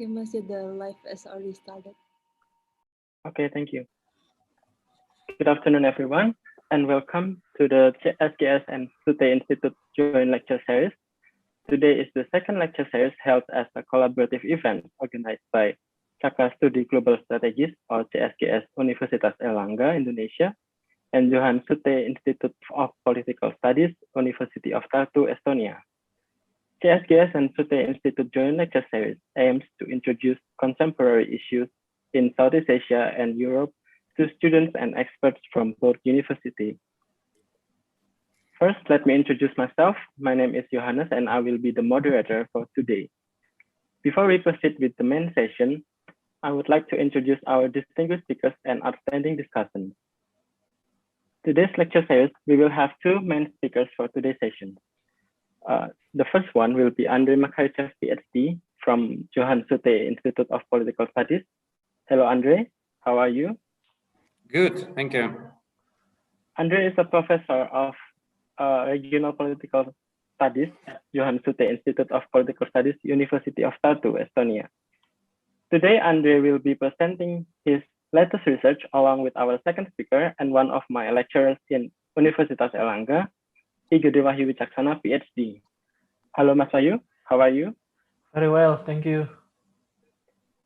Okay, Masya, the live has already started. Okay, thank you. Good afternoon, everyone, and welcome to the CSGS and Skytte Institute Joint Lecture Series. Today is the second lecture series held as a collaborative event organized by Cakra Studi Global Strategis, or CSGS, Universitas Airlangga, Indonesia, and Johan Skytte Institute of Political Studies, University of Tartu, Estonia. CSGS and Skytte Institute Joint Lecture Series aims to introduce contemporary issues in Southeast Asia and Europe to students and experts from both universities. First, let me introduce myself. My name is Johannes, and I will be the moderator for today. Before we proceed with the main session, I would like to introduce our distinguished speakers and outstanding discussants. Today's lecture series, we will have two main speakers for today's session. The first one will be Andrey Makarychev, PhD, from Johan Skytte Institute of Political Studies. Hello, Andrey. How are you? Good, thank you. Andrey is a professor of Regional Political Studies at Johan Skytte Institute of Political Studies, University of Tartu, Estonia. Today, Andrey will be presenting his latest research along with our second speaker and one of my lecturers in Universitas Airlangga, Gede Wahyu Wicaksana, PhD. Hello, Mas Wahyu. How are you? Very well, thank you.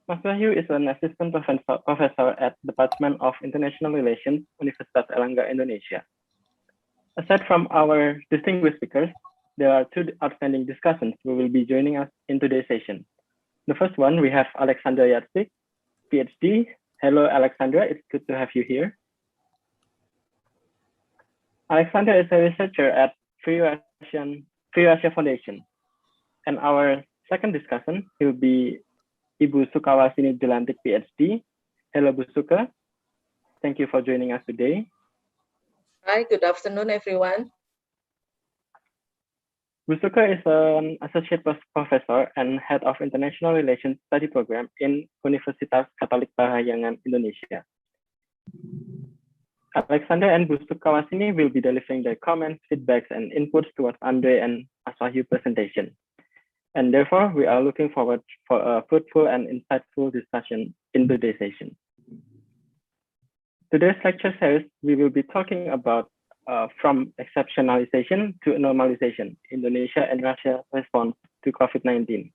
Mas Wahyu is an assistant professor at Department of International Relations, Universitas Airlangga, Indonesia. Aside from our distinguished speakers, there are two outstanding discussants who will be joining us in today's session. The first one, we have Aleksandra Yatsyk, PhD. Hello, Aleksandra. It's good to have you here. Aleksandra is a researcher at Free Asia Foundation. And our second discussant will be Ibu Sukawarsini Djelantik, PhD. Hello, Bu Suka. Thank you for joining us today. Hi, good afternoon, everyone. Bu Suka is an associate professor and head of international relations study program in Universitas Katolik Parahyangan, Indonesia. Aleksandra and Bu Sukawarsini will be delivering their comments, feedbacks, and inputs towards Andrey and Mas Wahyu presentation. And therefore, we are looking forward for a fruitful and insightful discussion in today's session. Today's lecture series, we will be talking about from exceptionalization to normalization, Indonesia and Russia response to COVID-19.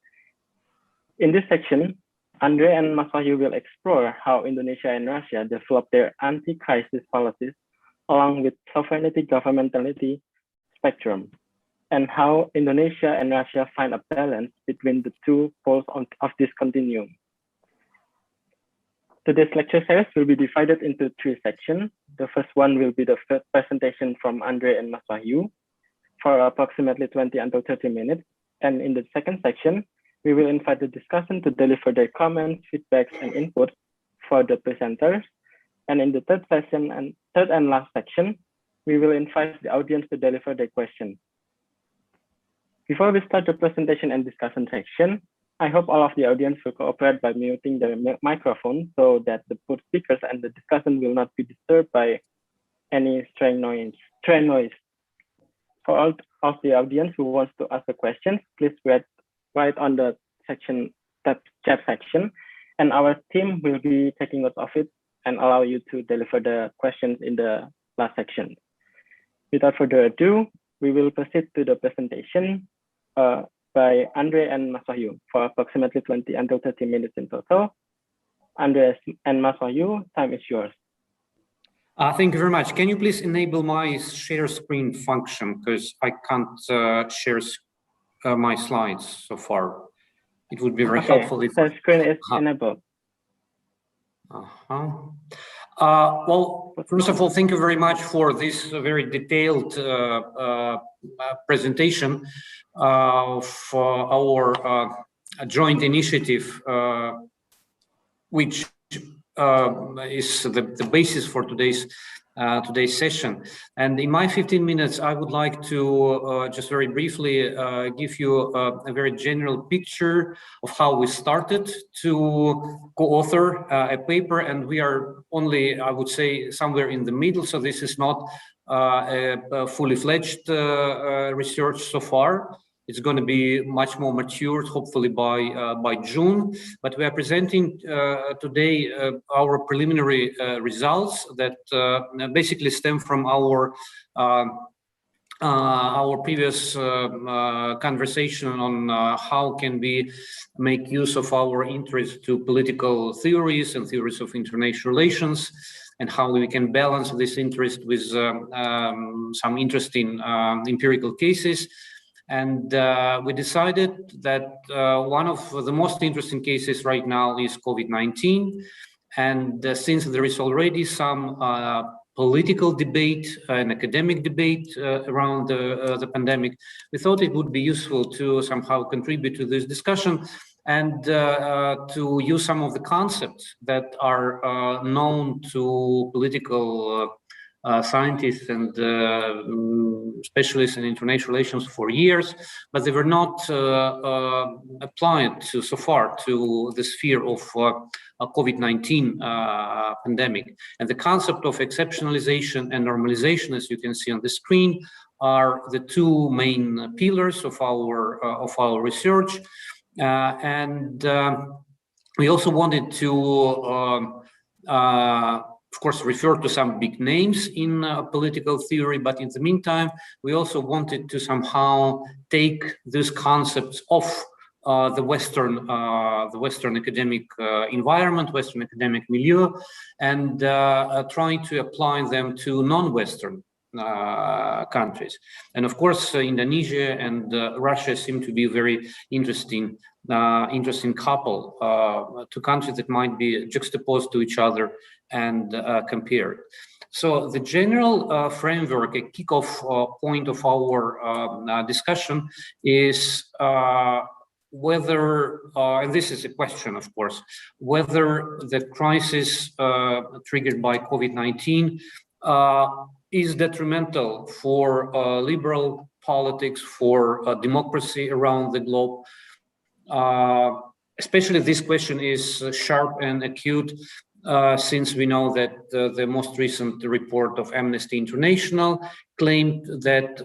In this section, Andrey and Mas Wahyu will explore how Indonesia and Russia develop their anti-crisis policies along with sovereignty governmentality spectrum, and how Indonesia and Russia find a balance between the two poles of this continuum. Today's lecture series will be divided into three sections. The first one will be the first presentation from Andrey and Mas Wahyu for approximately 20 until 30 minutes. And in the second section, we will invite the discussant to deliver their comments, feedbacks, and inputs for the presenters. And in the third and last section, we will invite the audience to deliver their questions. Before we start the presentation and discussion section, I hope all of the audience will cooperate by muting their microphone so that the both speakers and the discussion will not be disturbed by any strange noise. For all of the audience who wants to ask a question, please write on the chat section, and our team will be taking note of it and allow you to deliver the questions in the last section. Without further ado, we will proceed to the presentation by Andrey and Mas Wahyu for approximately 20 until 30 minutes in total. Andrey and Mas Wahyu, time is yours. Thank you very much. Can you please enable my share screen function, because I can't share my slides so far. It would be very helpful if the screen is enabled. Well, first of all, thank you very much for this very detailed presentation for our joint initiative, which is the basis for today's session. And in my 15 minutes, I would like to just very briefly give you a very general picture of how we started to co-author a paper, and we are only, I would say, somewhere in the middle, so this is not a fully fledged research so far. It's going to be much more matured, hopefully by June. But we are presenting today our preliminary results that basically stem from our previous conversation on how can we make use of our interest to political theories and theories of international relations, and how we can balance this interest with some interesting empirical cases. And we decided that one of the most interesting cases right now is COVID-19. And since there is already some political debate and academic debate around the pandemic, we thought it would be useful to somehow contribute to this discussion and to use some of the concepts that are known to political scientists and specialists in international relations for years, but they were not applied so far to the sphere of COVID-19 pandemic. And the concept of exceptionalization and normalization, as you can see on the screen, are the two main pillars of our research. And we also wanted to of course, refer to some big names in political theory, but in the meantime, we also wanted to somehow take these concepts of the Western academic environment, Western academic milieu, and trying to apply them to non-Western countries. And of course, Indonesia and Russia seem to be very interesting couple, two countries that might be juxtaposed to each other and compared. So the general framework, a kickoff point of our discussion is whether, and this is a question, of course, whether the crisis triggered by COVID-19 is detrimental for liberal politics, for democracy around the globe. Especially this question is sharp and acute since we know that the most recent report of Amnesty International claimed that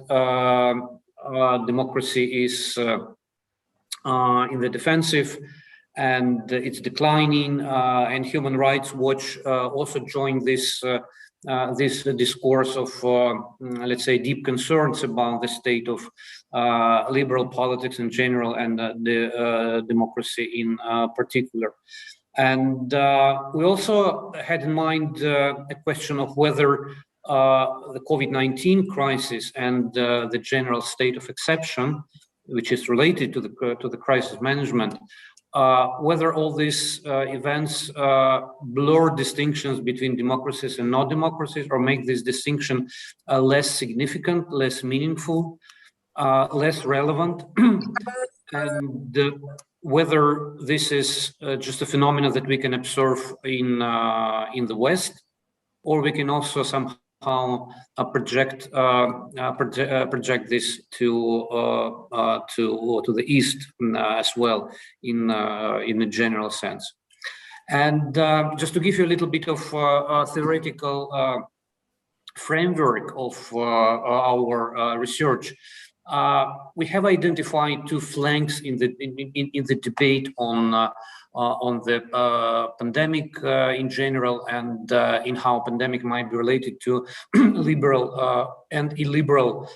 democracy is in the defensive and it's declining, and Human Rights Watch also joined this discourse of, let's say, deep concerns about the state of liberal politics in general and the democracy in particular. And we also had in mind a question of whether the COVID-19 crisis and the general state of exception, which is related to the crisis management, whether all these events blur distinctions between democracies and not democracies, or make this distinction less significant, less meaningful, less relevant, and whether this is just a phenomenon that we can observe in the West, or we can also somehow project this to the East as well, in a general sense. And just to give you a little bit of theoretical framework of our research, we have identified two flanks in the debate on the pandemic in general, and in how pandemic might be related to liberal and illiberal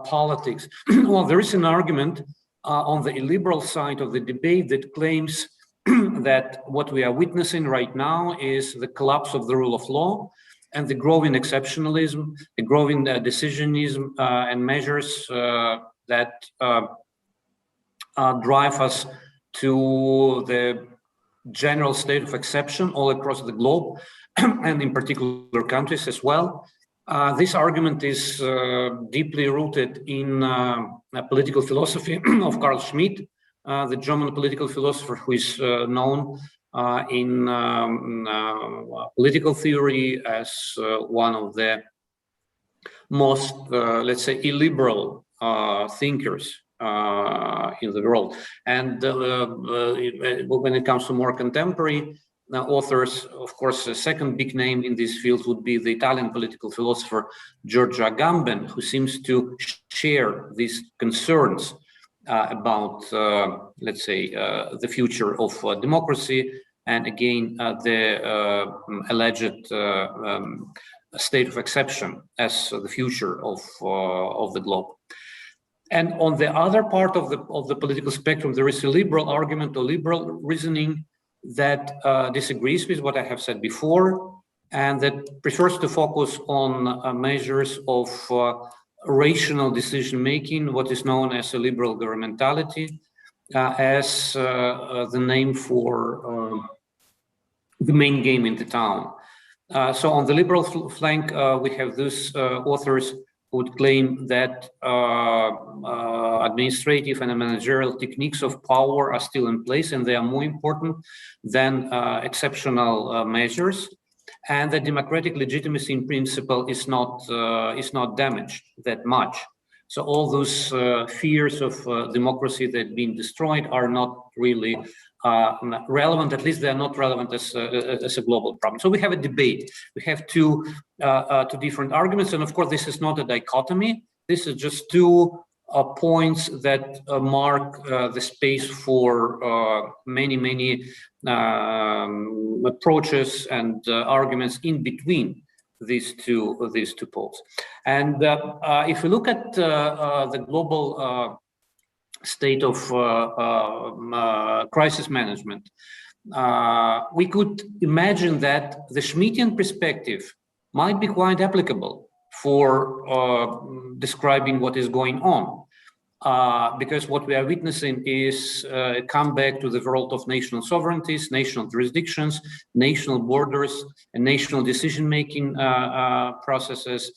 politics. Well, there is an argument on the illiberal side of the debate that claims that what we are witnessing right now is the collapse of the rule of law and the growing exceptionalism, the growing decisionism and measures that drive us to the general state of exception all across the globe, and in particular countries as well. This argument is deeply rooted in political philosophy of Carl Schmitt, the German political philosopher who is known in political theory as one of the most, let's say, illiberal thinkers in the world. And when it comes to more contemporary authors, of course, the second big name in this field would be the Italian political philosopher Giorgio Agamben, who seems to share these concerns about, let's say, the future of democracy, and again, the alleged state of exception as the future of the globe. And on the other part of the political spectrum, there is a liberal argument or liberal reasoning that disagrees with what I have said before, and that prefers to focus on measures of rational decision-making, what is known as a liberal governmentality, as the name for the main game in the town. So on the liberal flank, we have those authors who would claim that administrative and managerial techniques of power are still in place, and they are more important than exceptional measures, and that democratic legitimacy in principle is not damaged that much. So all those fears of democracy that have been destroyed are not really relevant. At least they are not relevant as a global problem. So we have a debate. We have two different arguments, and of course this is not a dichotomy. This is just two points that mark the space for many approaches and arguments in between these two poles. And if we look at the global state of crisis management, we could imagine that the Schmittian perspective might be quite applicable for describing what is going on. Because what we are witnessing is a comeback to the world of national sovereignties, national jurisdictions, national borders, and national decision-making processes,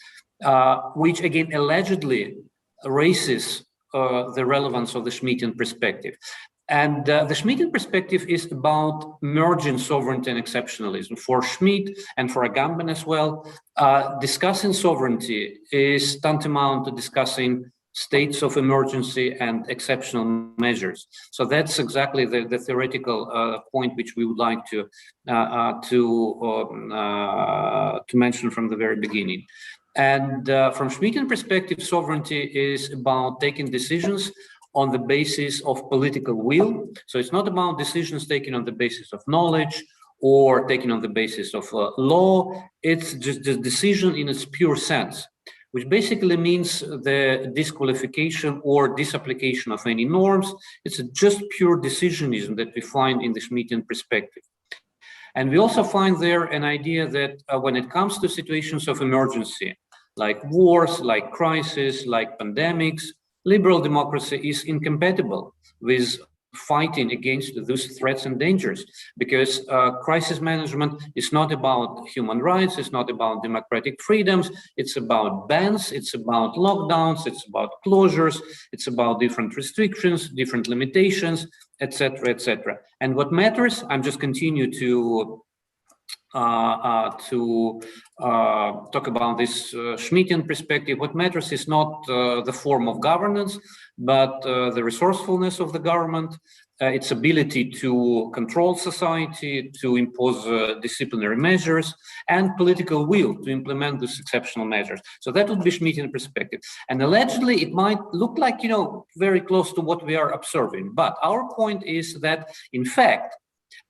which again allegedly raises the relevance of the Schmittian perspective. And the Schmittian perspective is about merging sovereignty and exceptionalism. For Schmitt and for Agamben as well, discussing sovereignty is tantamount to discussing states of emergency and exceptional measures. So that's exactly the theoretical point which we would like to mention from the very beginning. And from Schmittian perspective, sovereignty is about taking decisions on the basis of political will. So it's not about decisions taken on the basis of knowledge or taken on the basis of law. It's just the decision in its pure sense, which basically means the disqualification or disapplication of any norms. It's just pure decisionism that we find in the Schmittian perspective. And we also find there an idea that when it comes to situations of emergency, like wars, like crises, like pandemics, liberal democracy is incompatible with fighting against those threats and dangers, because crisis management is not about human rights, it's not about democratic freedoms, it's about bans, it's about lockdowns, it's about closures, it's about different restrictions, different limitations, etc., etc. And what matters, I'm just continue to talk about this Schmittian perspective. What matters is not the form of governance, but the resourcefulness of the government, its ability to control society, to impose disciplinary measures, and political will to implement these exceptional measures. So that would be Schmittian perspective. And allegedly, it might look like, very close to what we are observing. But our point is that, in fact,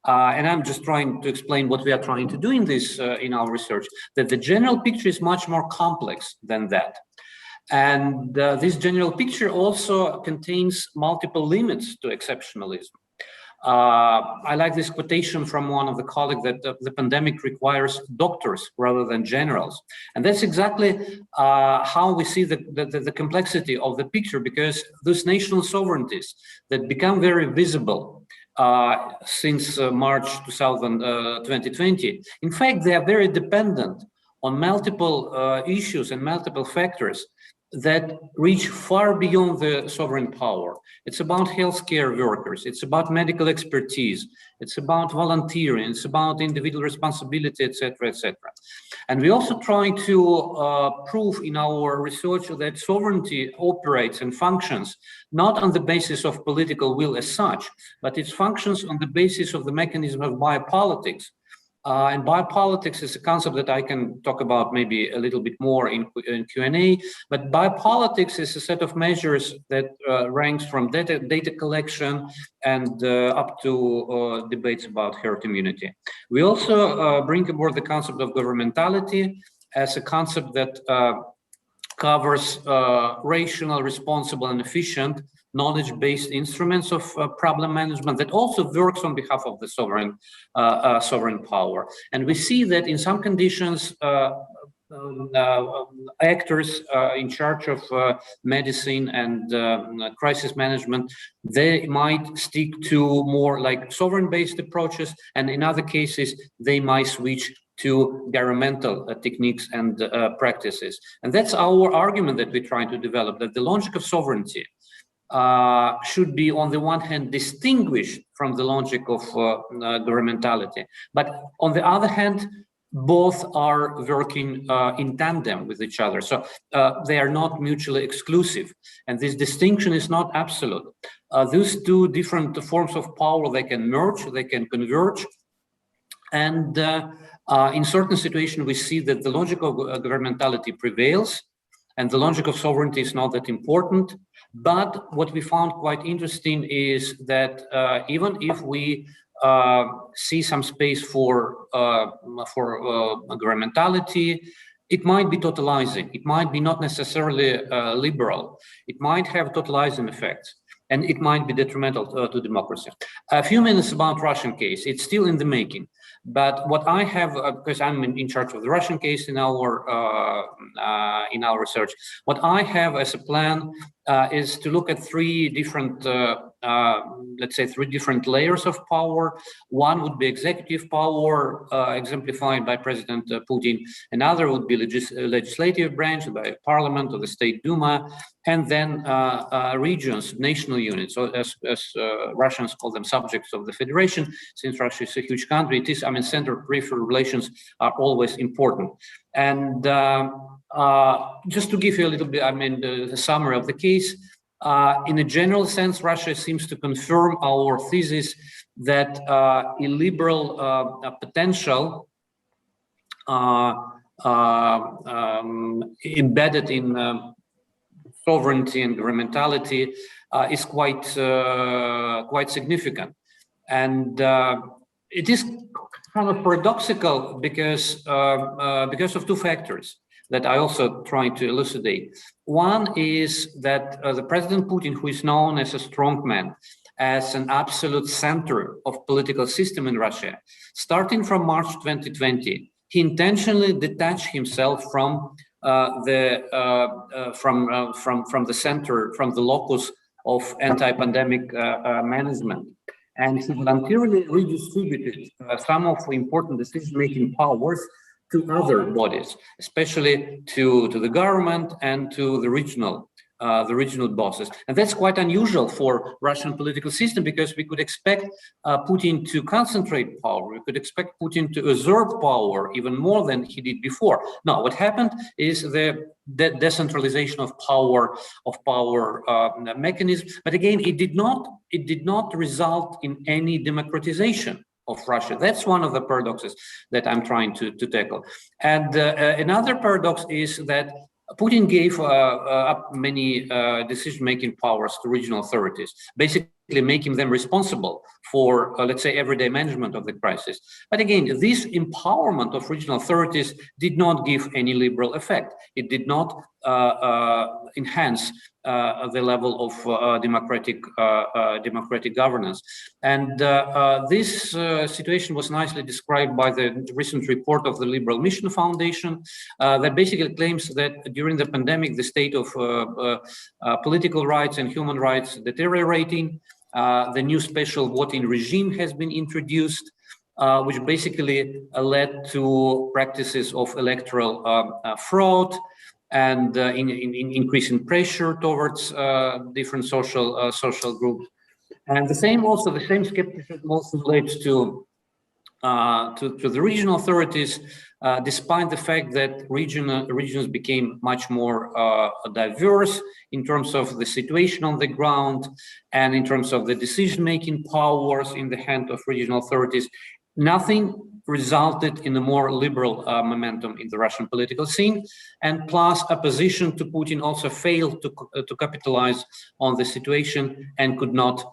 and I'm just trying to explain what we are trying to do in this in our research, that the general picture is much more complex than that. And this general picture also contains multiple limits to exceptionalism. I like this quotation from one of the colleagues that the pandemic requires doctors rather than generals. And that's exactly how we see the complexity of the picture, because those national sovereignties that become very visible since March 2020, in fact, they are very dependent on multiple issues and multiple factors that reach far beyond the sovereign power. It's about healthcare workers, it's about medical expertise, it's about volunteering, it's about individual responsibility, etc., etc. And we also try to prove in our research that sovereignty operates and functions not on the basis of political will as such, but it functions on the basis of the mechanism of biopolitics, And biopolitics is a concept that I can talk about maybe a little bit more in Q&A, but biopolitics is a set of measures that ranks from data collection and up to debates about herd immunity. We also bring aboard the concept of governmentality as a concept that covers rational, responsible, and efficient knowledge-based instruments of problem management that also works on behalf of the sovereign power. And we see that in some conditions, actors in charge of medicine and crisis management, they might stick to more like sovereign-based approaches, and in other cases, they might switch to governmental techniques and practices. And that's our argument that we're trying to develop, that the logic of sovereignty should be, on the one hand, distinguished from the logic of governmentality. But on the other hand, both are working in tandem with each other. So they are not mutually exclusive. And this distinction is not absolute. These two different forms of power, they can merge, they can converge. And in certain situations, we see that the logic of governmentality prevails and the logic of sovereignty is not that important. But what we found quite interesting is that even if we see some space for governmentality, it might be totalizing. It might be not necessarily liberal. It might have totalizing effects, and it might be detrimental to democracy. A few minutes about Russian case. It's still in the making. But what I have, because I'm in charge of the Russian case in our research, what I have as a plan is to look at three different, let's say, three different layers of power. One would be executive power, exemplified by President Putin. Another would be legislative branch by Parliament or the State Duma, and then regions, national units, so as Russians call them, subjects of the federation. Since Russia is a huge country, it is, I mean, center-peripheral relations are always important. And just to give you a little bit, I mean, the summary of the case, in a general sense, Russia seems to confirm our thesis that illiberal potential embedded in sovereignty and governmentality is quite significant, and it is kind of paradoxical because of two factors that I also try to elucidate. One is that the President Putin, who is known as a strongman, as an absolute center of political system in Russia, starting from March 2020, he intentionally detached himself from the center, from the locus of anti-pandemic management. And he voluntarily redistributed some of the important decision-making powers to other bodies, especially to the government and to the regional bosses. And that's quite unusual for Russian political system, because we could expect Putin to concentrate power. We could expect Putin to exert power even more than he did before. No, what happened is the decentralization of power mechanism. But again, it did not result in any democratization of Russia. That's one of the paradoxes that I'm trying to tackle. And another paradox is that Putin gave up many decision-making powers to regional authorities, basically making them responsible for, let's say, everyday management of the crisis. But again, this empowerment of regional authorities did not give any liberal effect. It did not enhance the level of democratic governance. And this situation was nicely described by the recent report of the Liberal Mission Foundation that basically claims that during the pandemic, the state of political rights and human rights deteriorating. The new special voting regime has been introduced, which basically led to practices of electoral fraud and increasing pressure towards different social groups. And the same skepticism also relates to the regional authorities, despite the fact that regions became much more diverse in terms of the situation on the ground and in terms of the decision-making powers in the hand of regional authorities. nothing resulted in a more liberal momentum in the Russian political scene, and plus opposition to Putin also failed to capitalize on the situation and could not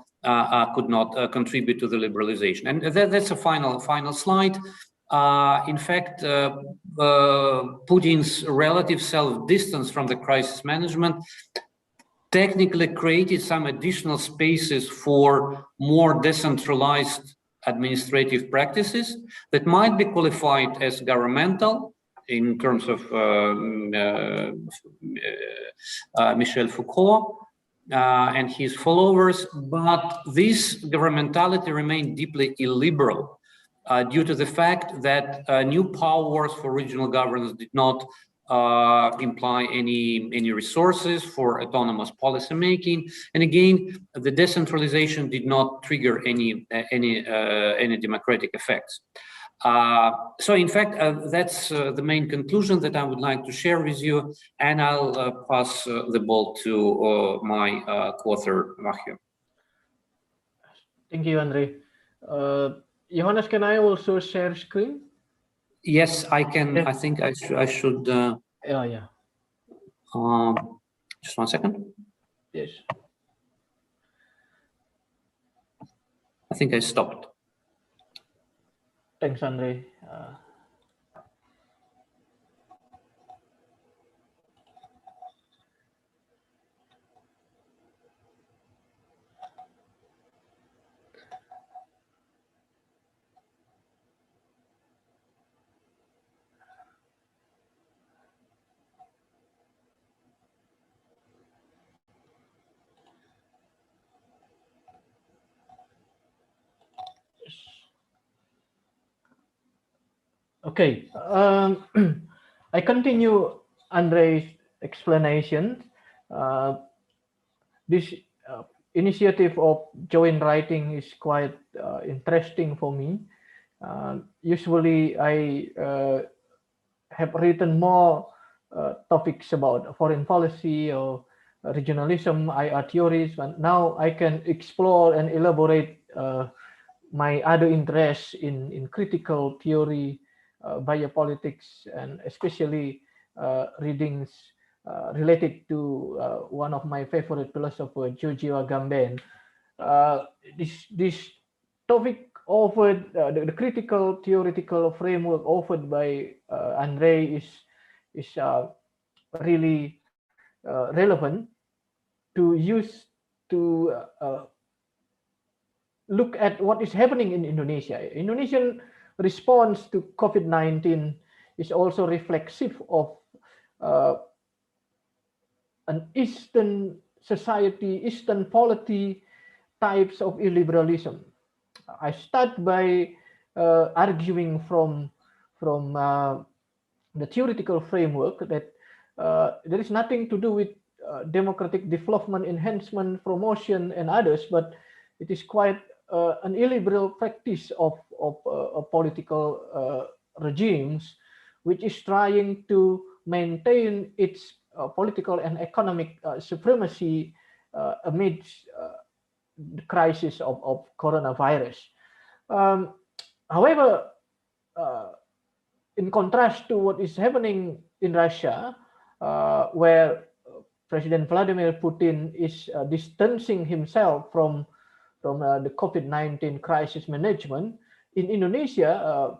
contribute to the liberalization. And that's a final slide. In fact, Putin's relative self-distance from the crisis management technically created some additional spaces for more decentralized administrative practices that might be qualified as governmental in terms of Michel Foucault and his followers, but this governmentality remained deeply illiberal due to the fact that new powers for regional governance did not imply any resources for autonomous policy making, and again, the decentralization did not trigger any democratic effects. So, in fact, that's the main conclusion that I would like to share with you, and I'll pass the ball to my co-author Wahyu. Thank you, Andrey. Johannes, can I also share screen? Yes, I can. Yeah. I think I should. Yeah. Just 1 second. Yes. I think I stopped. Thanks, Andrey. Okay, I continue Andrey's explanation. This initiative of joint writing is quite interesting for me. Usually I have written more topics about foreign policy or regionalism, IR theories, but now I can explore and elaborate my other interests in critical theory, biopolitics, and especially readings related to one of my favorite philosophers, Giorgio Agamben. This topic offered, the critical theoretical framework offered by Andrey is really relevant to use to look at what is happening in Indonesia. Indonesian response to COVID-19 is also reflexive of an Eastern society, Eastern polity types of illiberalism. I start by arguing from the theoretical framework that there is nothing to do with democratic development, enhancement, promotion, and others, but it is quite an illiberal practice of political regimes, which is trying to maintain its political and economic supremacy amidst the crisis of coronavirus. However, in contrast to what is happening in Russia, where President Vladimir Putin is distancing himself from the COVID-19 crisis management, in Indonesia,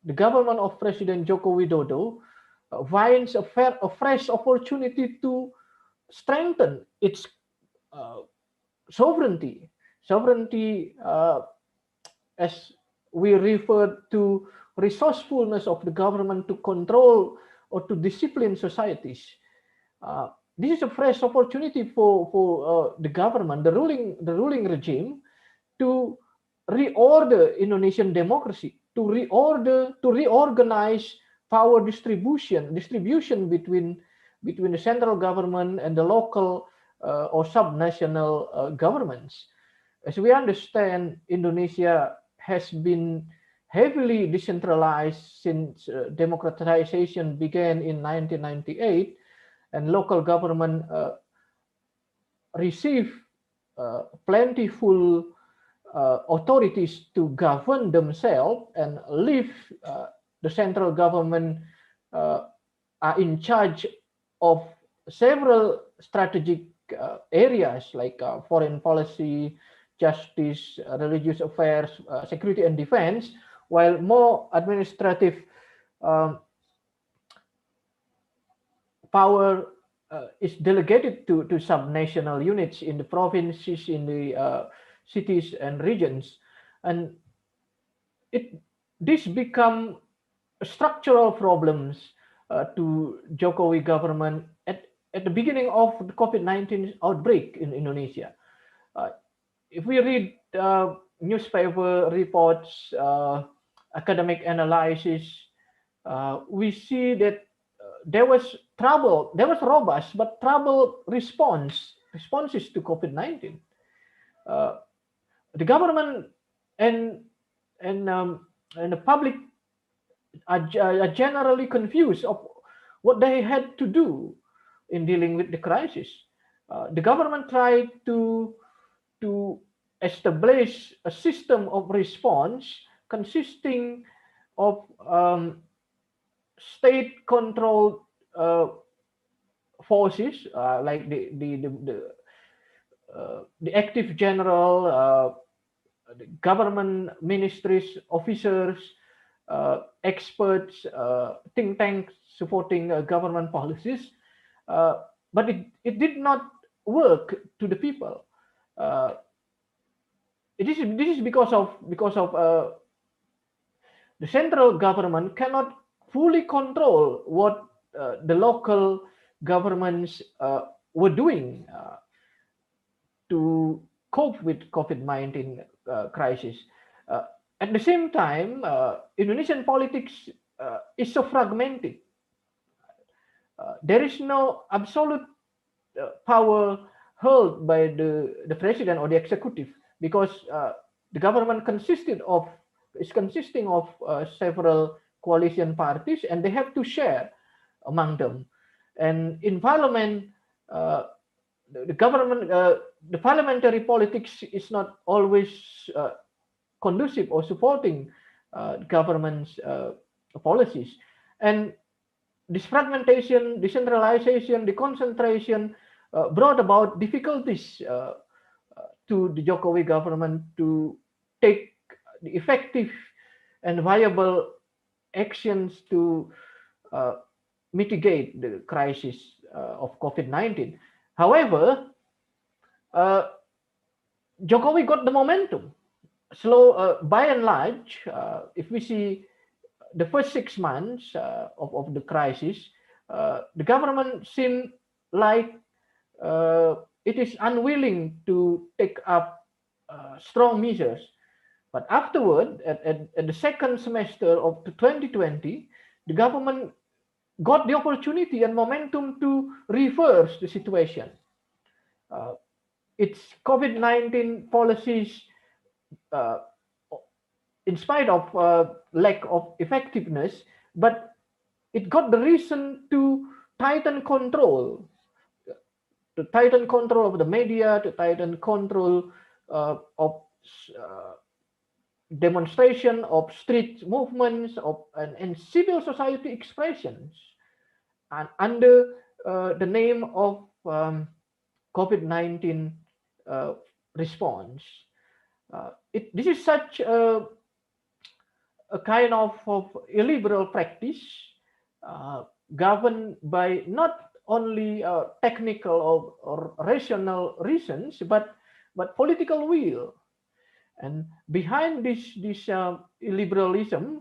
the government of President Joko Widodo finds a fresh opportunity to strengthen its sovereignty. Sovereignty, as we refer to resourcefulness of the government to control or to discipline societies. This is a fresh opportunity for the government, the ruling regime, to reorder Indonesian democracy, to reorganize power distribution between the central government and the local or subnational governments. As we understand, Indonesia has been heavily decentralized since democratization began in 1998, and local government received plentiful authorities to govern themselves and leave the central government are in charge of several strategic areas like foreign policy, justice, religious affairs, security and defense, while more administrative power is delegated to subnational units in the provinces, in the cities and regions. And this become structural problems to Jokowi government at the beginning of the COVID-19 outbreak in Indonesia. If we read newspaper reports, academic analysis, we see that there was robust but troubled responses to COVID-19. The government and the public are generally confused of what they had to do in dealing with the crisis. The government tried to establish a system of response consisting of state-controlled forces like the active general, the government ministries, officers, experts, think tanks supporting government policies, but it did not work to the people. This is because of the central government cannot fully control what the local governments were doing to cope with COVID-19 crisis. At the same time, Indonesian politics is so fragmented. There is no absolute power held by the president or the executive, because the government is consisting of several coalition parties, and they have to share among them. And in parliament, the government, the parliamentary politics is not always conducive or supporting government's policies. And this fragmentation, decentralization, deconcentration brought about difficulties to the Jokowi government to take the effective and viable actions to mitigate the crisis of COVID-19. However, Jokowi got the momentum. By and large, if we see the first 6 months of the crisis, the government seemed like it is unwilling to take up strong measures. But afterward, at the second semester of 2020, the government got the opportunity and momentum to reverse the situation. Its COVID-19 policies, in spite of lack of effectiveness, but it got the reason to tighten control of the media, to tighten control of demonstration, of street movements, and civil society expressions, and under the name of COVID-19 response. This is such a kind of illiberal practice governed by not only technical or rational reasons, but political will. And behind this illiberalism,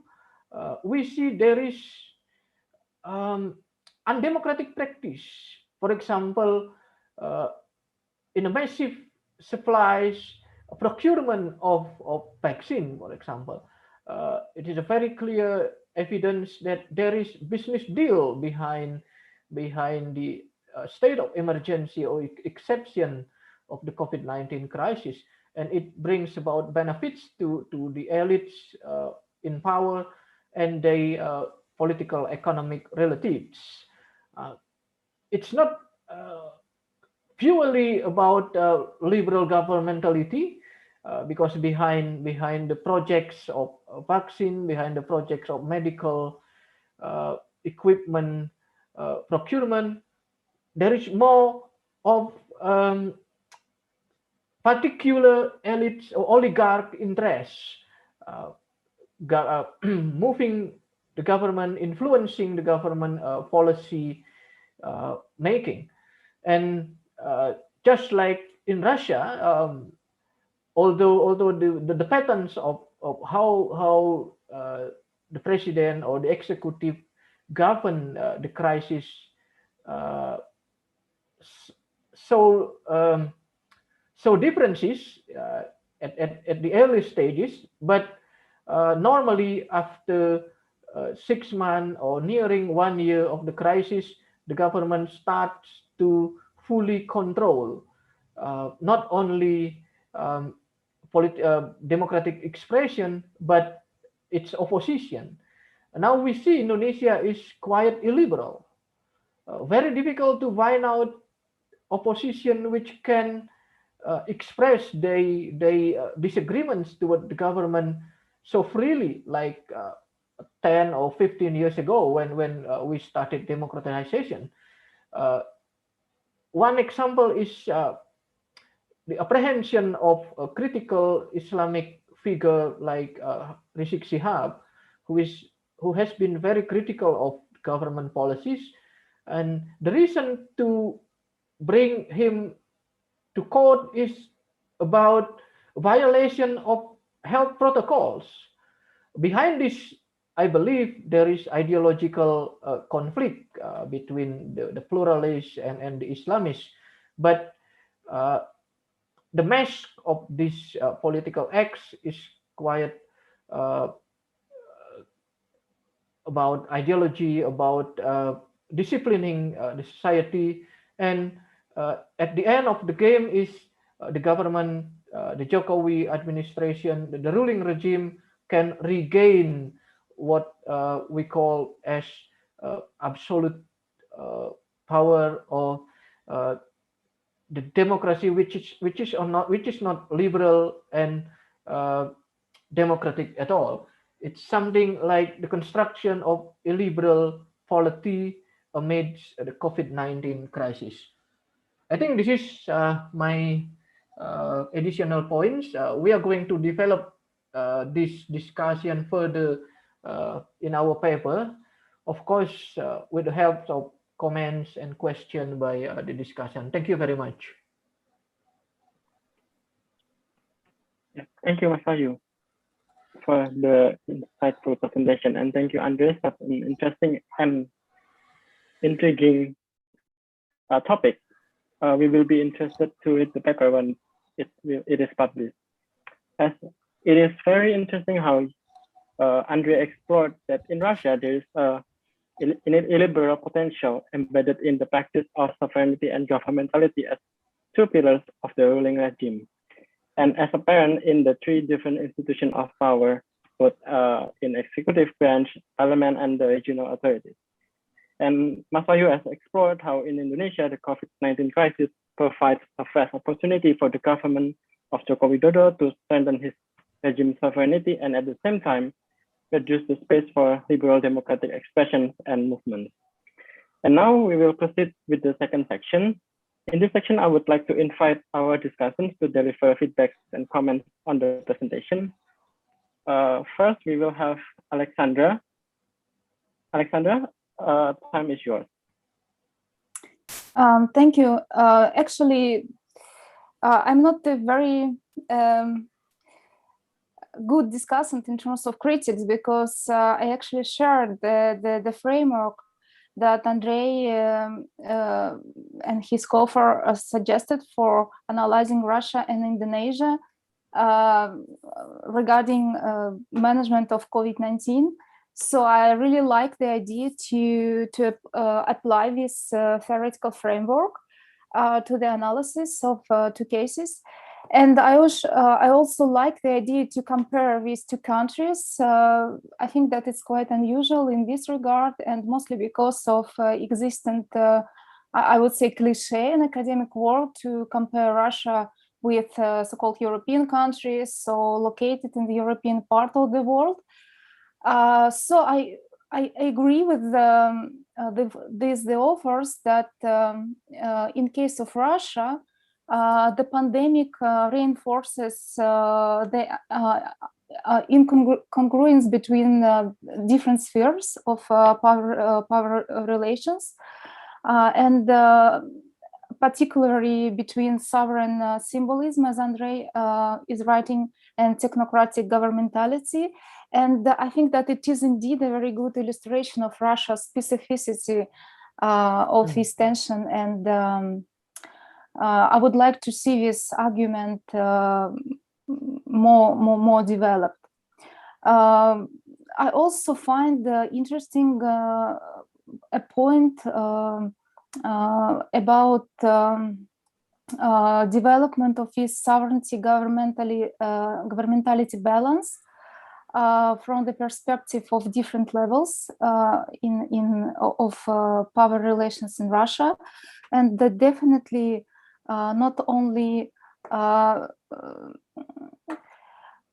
we see there is undemocratic practice. For example, in a massive supplies, procurement of vaccine, for example, it is a very clear evidence that there is business deal behind the state of emergency or exception of the COVID-19 crisis, and it brings about benefits to the elites in power and their political economic relatives. It's not purely about liberal governmentality. because behind the projects of vaccine, behind the projects of medical equipment procurement, there is more of particular elites or oligarch interests moving the government, influencing the government policy making. And just like in Russia, although the patterns of how the president or the executive govern the crisis so differences at the early stages, but normally after 6 months or nearing 1 year of the crisis, the government starts to fully control not only democratic expression, but its opposition. Now we see Indonesia is quite illiberal. Very difficult to find out opposition which can express their disagreements toward the government so freely, like 10 or 15 years ago when we started democratization. One example is the apprehension of a critical Islamic figure like Rizik Shihab, who has been very critical of government policies, and the reason to bring him to court is about violation of health protocols. Behind this, I believe there is ideological conflict between the pluralists and the Islamists, but the mask of this political acts is quite about ideology, about disciplining the society, and at the end of the game is the government, the Jokowi administration, the ruling regime can regain what we call as absolute power, or the democracy which is not liberal and democratic at all. It's something like the construction of illiberal polity amidst the COVID-19 crisis. I think this is my additional points. We are going to develop this discussion further in our paper, of course, with the help of comments and questions by the discussion. Thank you very much. Thank you, Mas Wahyu, for the insightful presentation, and thank you, Andrey, for an interesting and intriguing topic. We will be interested to read the paper when it is published. As it is very interesting how Andrey explored that in Russia there is an illiberal potential embedded in the practice of sovereignty and governmentality as two pillars of the ruling regime, and as apparent in the three different institutions of power, both in executive branch, parliament, and the regional authorities. And Mas Wahyu has explored how in Indonesia the COVID-19 crisis provides a fresh opportunity for the government of Joko Widodo to strengthen his regime sovereignty and at the same time reduce the space for liberal democratic expressions and movements. And now we will proceed with the second section. In this section, I would like to invite our discussants to deliver feedback and comments on the presentation. First, we will have Aleksandra. Aleksandra, time is yours. Thank you. Actually, I'm not a very good discussant in terms of critics, because I actually shared the framework that Andrey and his co-author suggested for analyzing Russia and Indonesia regarding management of COVID-19. So I really like the idea to apply this theoretical framework to the analysis of two cases. And I also like the idea to compare these two countries. I think that it's quite unusual in this regard, and mostly because of existent, I would say, cliche in academic world to compare Russia with so-called European countries, so located in the European part of the world. So I agree with the authors that in case of Russia, the pandemic reinforces the incongruence between different spheres of power relations, and particularly between sovereign symbolism, as Andrey is writing, and technocratic governmentality. And I think that it is indeed a very good illustration of Russia's specificity of this tension. And I would like to see this argument more developed. I also find interesting a point about development of this sovereignty governmentality balance from the perspective of different levels of power relations in Russia, and that definitely not only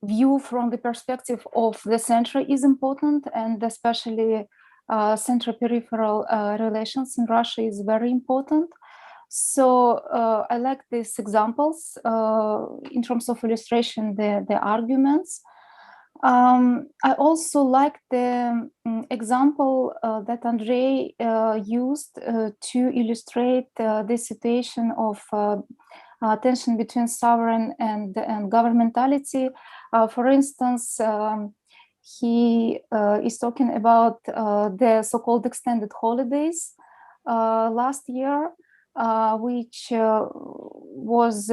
view from the perspective of the center is important, and especially center-peripheral relations in Russia is very important. So I like these examples in terms of illustration, the arguments. I also like the example that Andrey used to illustrate the situation of tension between sovereign and governmentality. For instance, he is talking about the so-called extended holidays last year, which was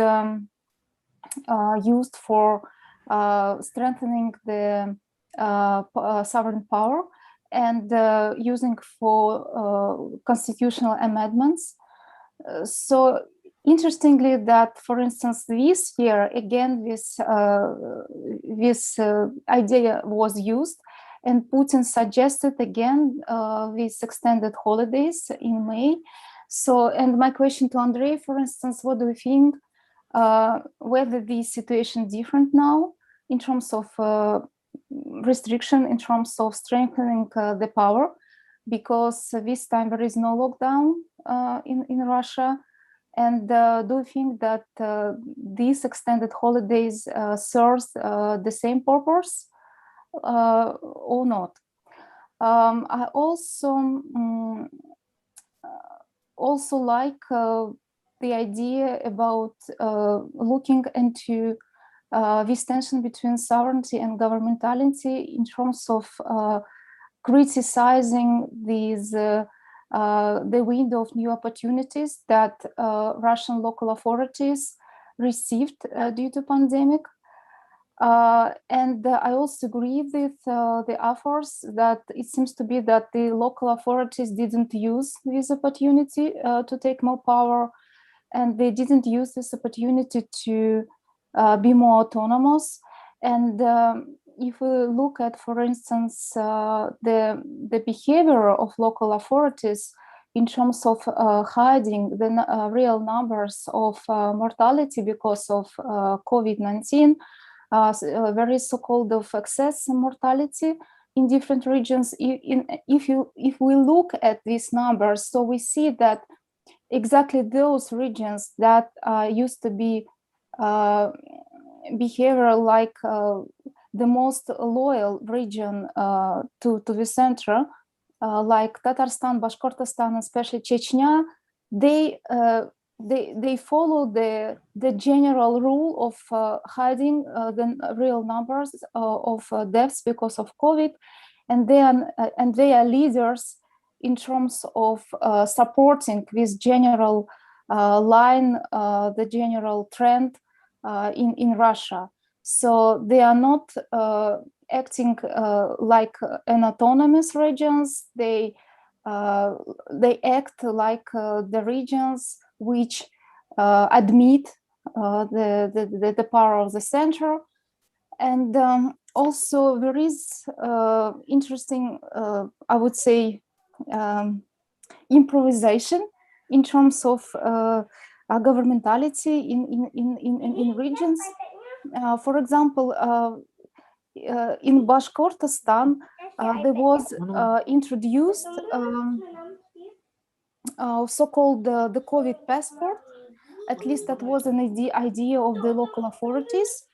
used for strengthening the sovereign power and using for constitutional amendments. So interestingly, that, for instance, this year again this idea was used, and Putin suggested again these extended holidays in May. So, and my question to Andrey, for instance, what do you think? Whether the situation different now in terms of restriction, in terms of strengthening the power, because this time there is no lockdown in Russia, and do you think that these extended holidays serves the same purpose or not? I also like the idea about looking into this tension between sovereignty and governmentality in terms of criticizing these the window of new opportunities that Russian local authorities received due to pandemic. And I also agree with the authors that it seems to be that the local authorities didn't use this opportunity to take more power, and they didn't use this opportunity to be more autonomous. And if we look at, for instance, the behavior of local authorities in terms of hiding the real numbers of mortality because of COVID-19, very so-called of excess mortality in different regions. If we look at these numbers, so we see that exactly those regions that used to be behavioral like the most loyal region to the center, like Tatarstan, Bashkortostan, especially Chechnya, they follow the general rule of hiding the real numbers of deaths because of COVID, and they are leaders in terms of supporting this general line, the general trend in Russia. So they are not acting like an autonomous regions. They act like the regions which admit the power of the center. And also there is interesting, I would say, improvisation in terms of governmentality in regions. For example, in Bashkortostan, there was introduced so-called the COVID passport. At least that was an idea of the local authorities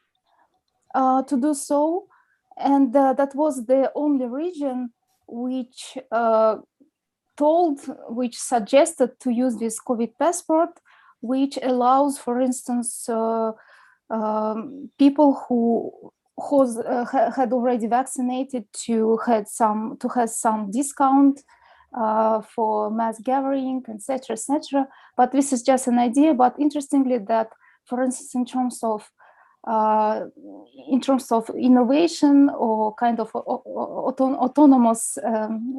to do so. And that was the only region which suggested to use this COVID passport, which allows, for instance, people who had already vaccinated to have some discount for mass gathering, etc., etc. But this is just an idea. But interestingly, that, for instance, in terms of innovation or kind of autonomous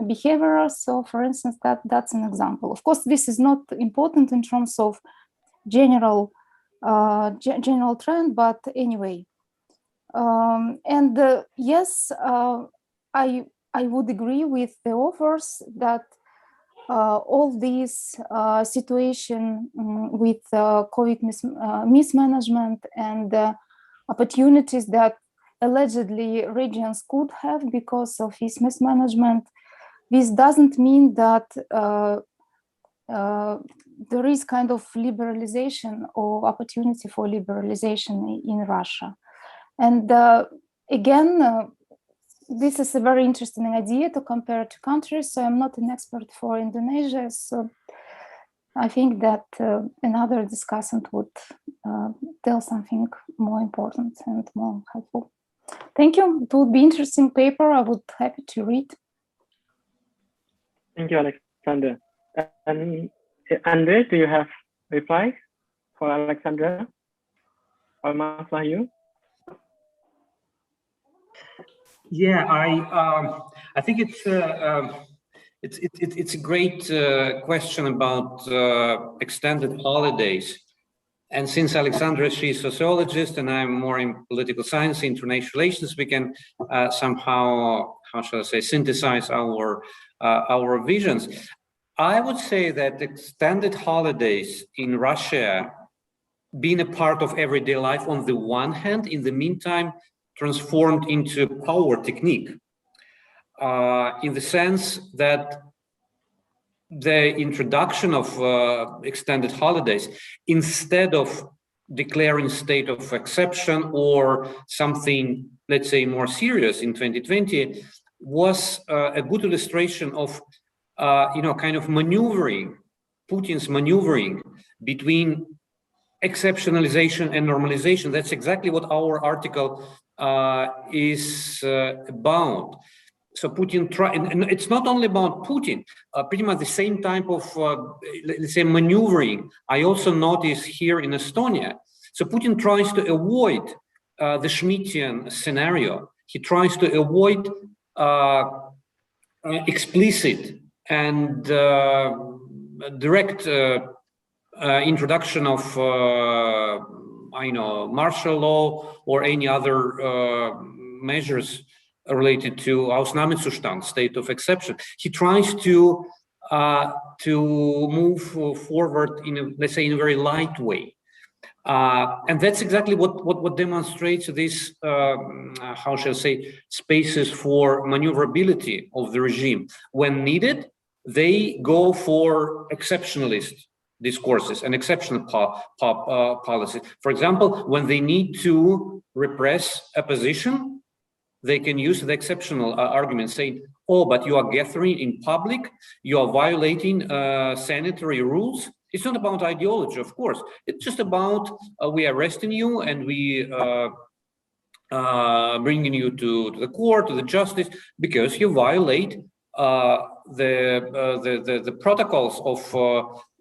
behavior. So, for instance, that's an example. Of course, this is not important in terms of general trend, but anyway. Yes, I would agree with the authors that all these situation with COVID mismanagement and opportunities that allegedly regions could have because of this mismanagement, this doesn't mean that there is kind of liberalization or opportunity for liberalization in Russia. And again, this is a very interesting idea to compare to countries. So I'm not an expert for Indonesia, so I think that another discussant would tell something more important and more helpful. Thank you. It would be interesting paper. I would happy to read. Thank you, Aleksandra. And Andrey, do you have reply for Aleksandra or Mas Wahyu? Yeah, I think it's a great question about extended holidays. And since Aleksandra, she's a sociologist and I'm more in political science, international relations, we can somehow, how shall I say, synthesize our visions. I would say that extended holidays in Russia, being a part of everyday life on the one hand, in the meantime, transformed into a power technique, in the sense that the introduction of extended holidays, instead of declaring state of exception or something, let's say, more serious in 2020, was a good illustration of, kind of maneuvering, Putin's maneuvering between exceptionalization and normalization. That's exactly what our article is about. So Putin and it's not only about Putin, pretty much the same type of, let's say, maneuvering I also notice here in Estonia. So Putin tries to avoid the Schmittian scenario. He tries to avoid explicit and direct introduction of, martial law or any other measures related to Ausnahmezustand, state of exception. He tries to move forward in a, let's say, in a very light way. And that's exactly what demonstrates this, how shall I say, spaces for maneuverability of the regime. When needed, they go for exceptionalist discourses and exceptional policies. For example, when they need to repress opposition, they can use the exceptional argument, saying, oh, but you are gathering in public, you are violating sanitary rules. It's not about ideology, of course. It's just about we are arresting you and we bringing you to the court, to the justice, because you violate the protocols of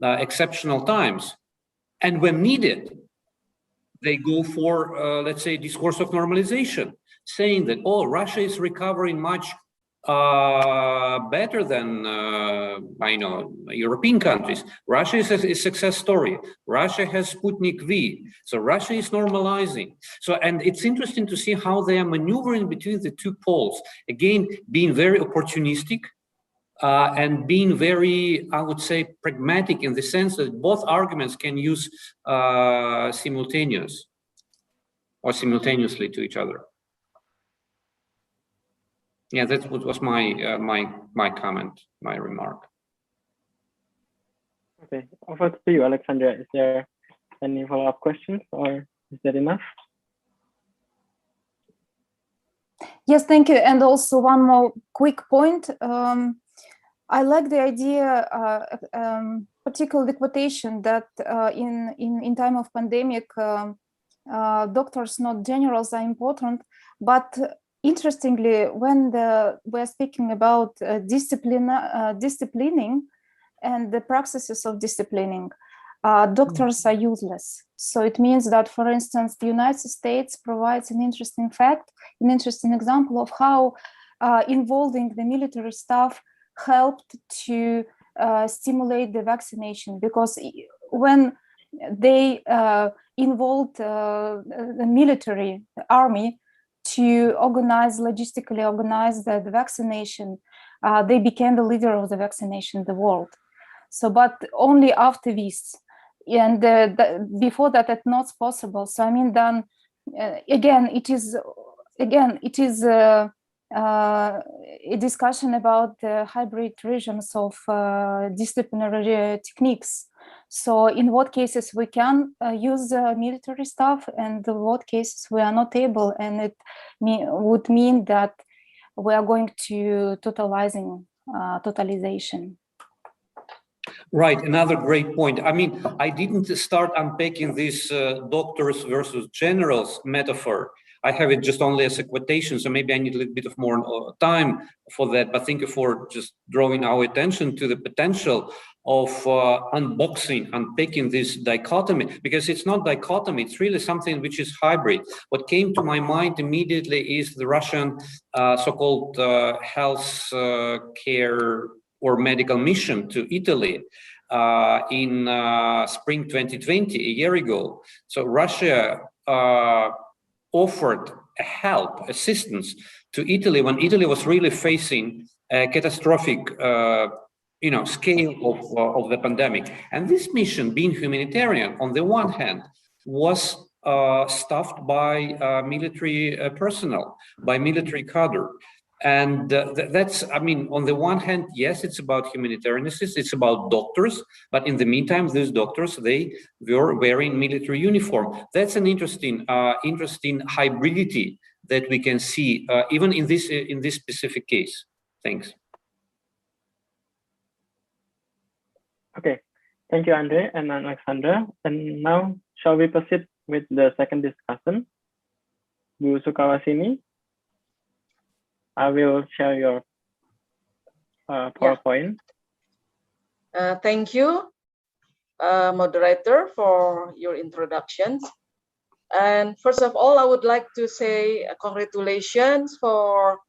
exceptional times. And when needed, they go for, let's say, discourse of normalization, saying that, oh, Russia is recovering much better than, European countries. Russia is a success story. Russia has Sputnik V. So Russia is normalizing. So, and it's interesting to see how they are maneuvering between the two poles. Again, being very opportunistic, and being very, I would say, pragmatic in the sense that both arguments can use simultaneously to each other. Yeah, that was my my comment, my remark. Okay, over to you, Aleksandra. Is there any follow-up questions, or is that enough? Yes, thank you. And also one more quick point. I like the idea, particularly the quotation that in time of pandemic, doctors, not generals, are important. But interestingly, when we're speaking about disciplining and the practices of disciplining, doctors are useless. So it means that, for instance, the United States provides an interesting fact, an interesting example of how involving the military staff helped to stimulate the vaccination, because when they involved the military, the army, to logistically organize the vaccination, they became the leader of the vaccination in the world. So, but only after this, and before that, that's not possible. So, I mean, then again, it is a discussion about the hybrid regimes of disciplinary techniques. So in what cases we can use military stuff, and in what cases we are not able, and it would mean that we are going to totalization. Right, another great point. I mean, I didn't start unpacking this doctors versus generals metaphor. I have it just only as a quotation, so maybe I need a little bit of more time for that. But thank you for just drawing our attention to the potential of unpacking this dichotomy, because it's not dichotomy, it's really something which is hybrid. What came to my mind immediately is the Russian so-called health care or medical mission to Italy in spring 2020, a year ago. So Russia offered assistance to Italy when Italy was really facing a catastrophic scale of the pandemic. And this mission, being humanitarian, on the one hand, was staffed by military personnel, by military cadre. And that's, I mean, on the one hand, yes, it's about humanitarianism, it's about doctors, but in the meantime, those doctors, they were wearing military uniform. That's an interesting hybridity that we can see even in this specific case. Thanks. Okay, thank you, Andrey and Aleksandra. And now, shall we proceed with the second discussion? Bu Sukawarsini, I will share your PowerPoint. Thank you, moderator, for your introductions. And first of all, I would like to say congratulations for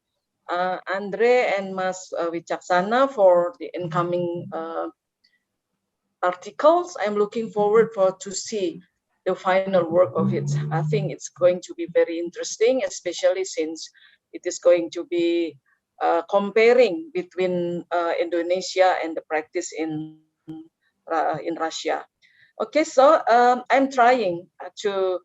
Andrey and Mas Wicaksana for the incoming articles. I'm looking forward to see the final work of it. I think it's going to be very interesting, especially since it is going to be comparing between Indonesia and the practice in Russia. Okay, so I'm trying to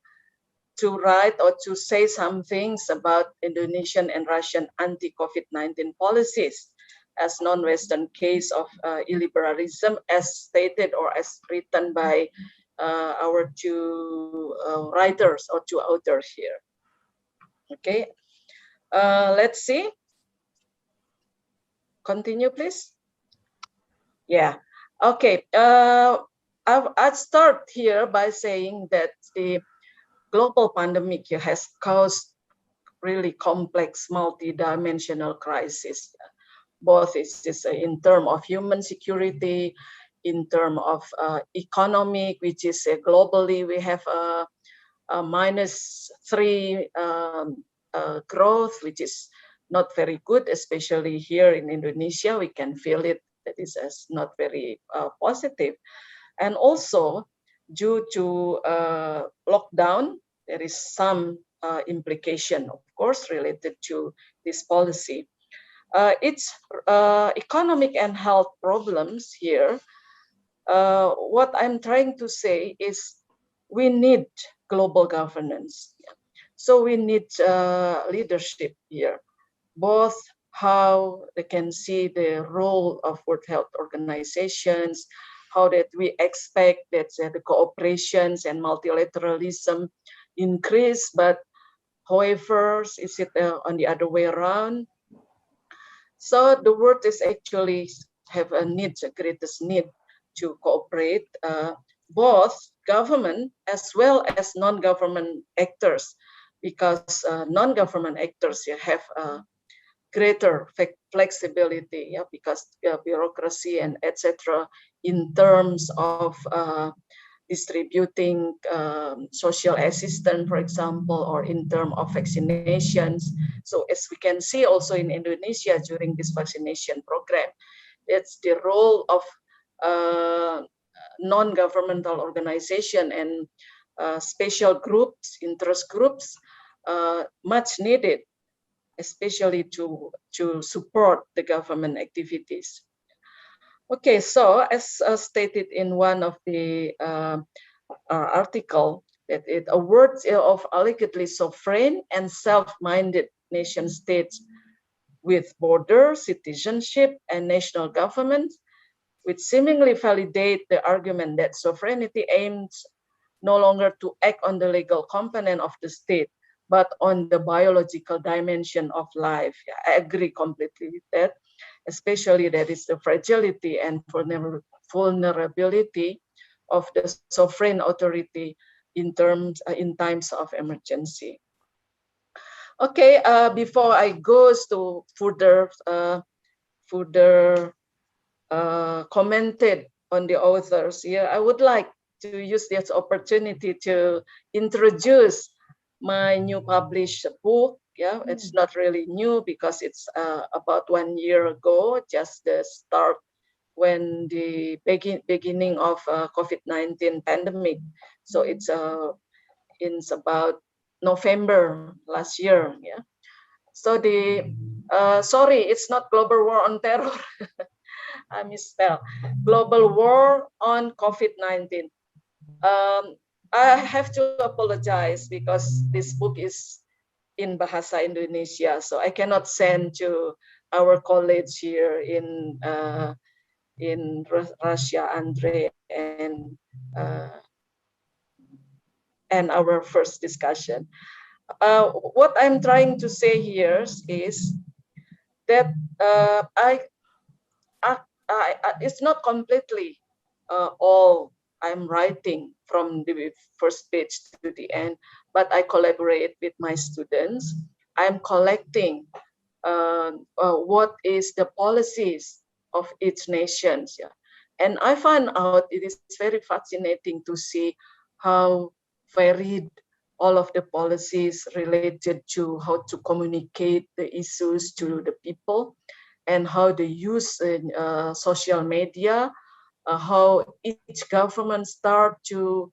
write or to say some things about Indonesian and Russian anti-COVID-19 policies as non-Western case of illiberalism, as stated or as written by our two writers or two authors here. Okay. Let's see. Continue, please. Yeah. Okay. I'd start here by saying that the global pandemic has caused really complex, multi-dimensional crisis. Both is in terms of human security, in terms of economic, which is globally we have a -3 growth, which is not very good, especially here in Indonesia. We can feel it, that is not very positive. And also, due to lockdown, there is some implication, of course, related to this policy. its economic and health problems here, what I'm trying to say is we need global governance. So we need leadership here, both how they can see the role of World Health Organizations, how that we expect that the cooperations and multilateralism increase, but however, is it on the other way around? So the world is actually have a need, the greatest need to cooperate, both government as well as non-government actors, because non-government actors have greater flexibility, because bureaucracy and etc. in terms of distributing social assistance, for example, or in terms of vaccinations. So as we can see also in Indonesia during this vaccination program, that's the role of non-governmental organization and special groups, interest groups, much needed, especially to support the government activities. Okay, so as stated in one of the article, that a world of allegedly sovereign and self-minded nation states with border, citizenship, and national government, which seemingly validate the argument that sovereignty aims no longer to act on the legal component of the state, but on the biological dimension of life. I agree completely with that, especially that is the fragility and vulnerability of the sovereign authority in times of emergency. Okay, before I go to further commented on the authors here, I would like to use this opportunity to introduce my new published book. Yeah, it's not really new because it's about 1 year ago, just the start when the beginning of COVID-19 pandemic. So it's about November last year. Yeah. So sorry, it's not Global War on Terror. I misspelled. Global War on COVID-19. I have to apologize because this book is in Bahasa Indonesia, so I cannot send to our colleagues here in Russia, Andrey, and our first discussion. What I'm trying to say here is that it's not completely all I'm writing from the first page to the end, but I collaborate with my students. I'm collecting what is the policies of each nation. Yeah. And I find out it is very fascinating to see how varied all of the policies related to how to communicate the issues to the people and how they use social media, how each government start to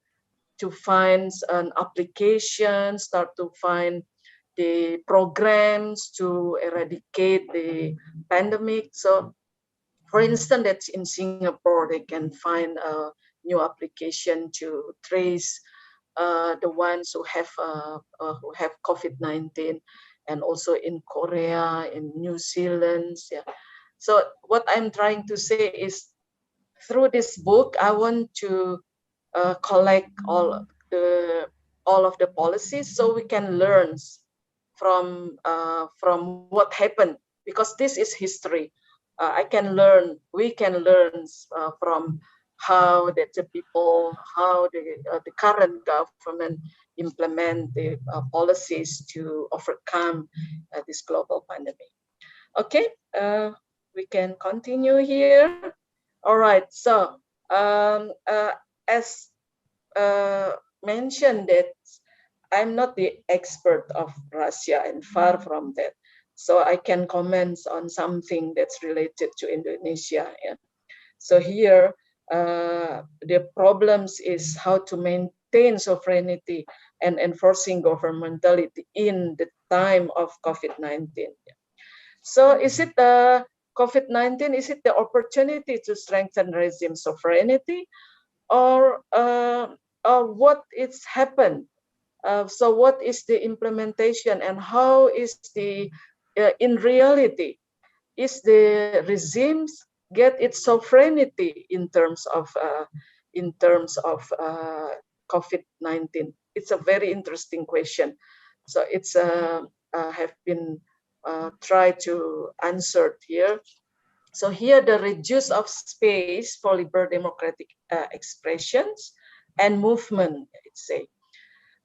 find an application, start to find the programs to eradicate the pandemic. So, for instance, that's in Singapore, they can find a new application to trace the ones who have COVID-19, and also in Korea, in New Zealand. Yeah. So what I'm trying to say is, through this book, I want to collect all of the policies so we can learn from what happened, because this is history. We can learn from how that the people, how the current government implement the policies to overcome this global pandemic. Okay, we can continue here. All right, so as mentioned, that I'm not the expert of Russia, and far from that. So I can comment on something that's related to Indonesia. Yeah. So here, the problems is how to maintain sovereignty and enforcing governmentality in the time of COVID-19. So is it the COVID-19, is it the opportunity to strengthen regime sovereignty, or what it's happened? So what is the implementation, and how is the, in reality, is the regimes get its sovereignty in terms of COVID-19? It's a very interesting question. So it's have been tried to answer here. So here the reduce of space for liberal democratic expressions and movement, let's say.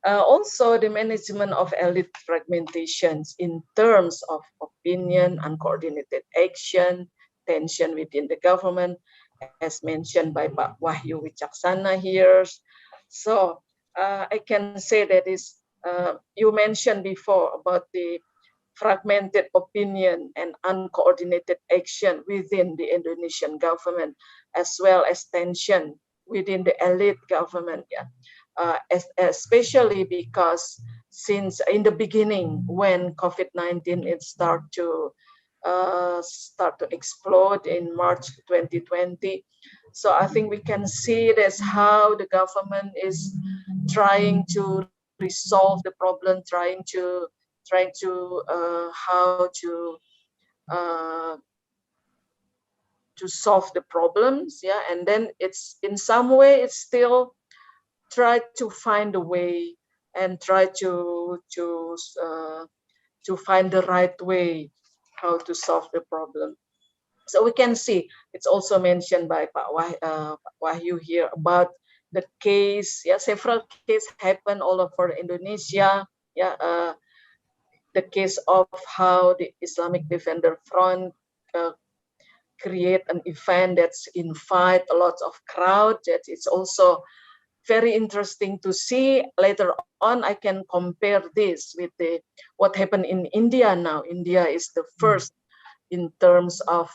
Also, the management of elite fragmentations in terms of opinion, uncoordinated action, tension within the government, as mentioned by Pak Wahyu Wicaksana here. So I can say that is, you mentioned before about the fragmented opinion and uncoordinated action within the Indonesian government, as well as tension within the elite government. Yeah. Especially because since in the beginning, when COVID-19 it start to explode in March 2020, so I think we can see this how the government is trying to resolve the problem, trying to how to solve the problems, yeah, and then it's in some way it's still try to find a way and try to find the right way how to solve the problem. So we can see it's also mentioned by Pak Wahyu here about the case. Yeah, several cases happen all over Indonesia. Yeah, the case of how the Islamic Defender Front create an event that's invite a lot of crowd. That it's also very interesting to see. Later on, I can compare this with what happened in India now. India is the first in terms of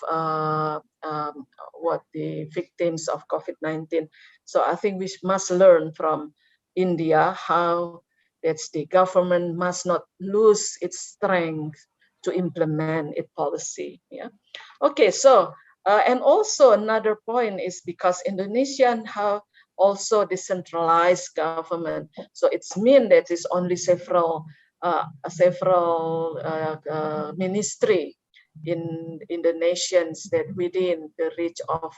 what the victims of COVID-19. So I think we must learn from India how that's the government must not lose its strength to implement its policy. Yeah. Okay. So and also another point is because Indonesian have also decentralized government. So it's mean that it's only several ministry in the nations that within the reach of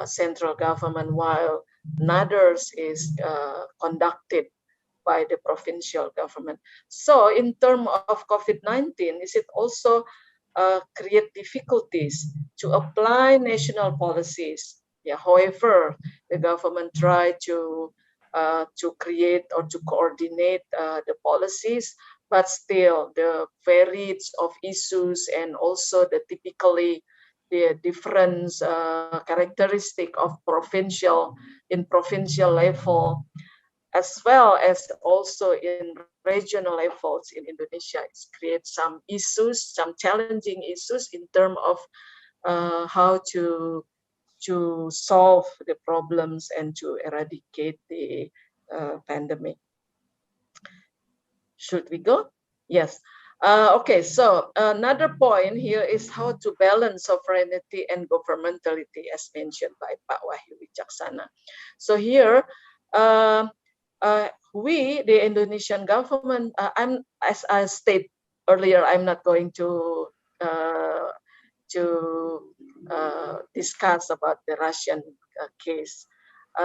central government, while others is conducted by the provincial government. So in terms of COVID-19, is it also create difficulties to apply national policies? Yeah, however, the government try to create or to coordinate the policies, but still the variety of issues and also the typically the different characteristic of provincial level, as well as also in regional levels in Indonesia. It's create some issues, some challenging issues in terms of how to solve the problems and to eradicate the pandemic. Should we go? Yes. Okay, so another point here is how to balance sovereignty and governmentality, as mentioned by Pak Wahyu Wicaksana. So here, we, the Indonesian government, as I stated earlier, I'm not going to discuss about the Russian case.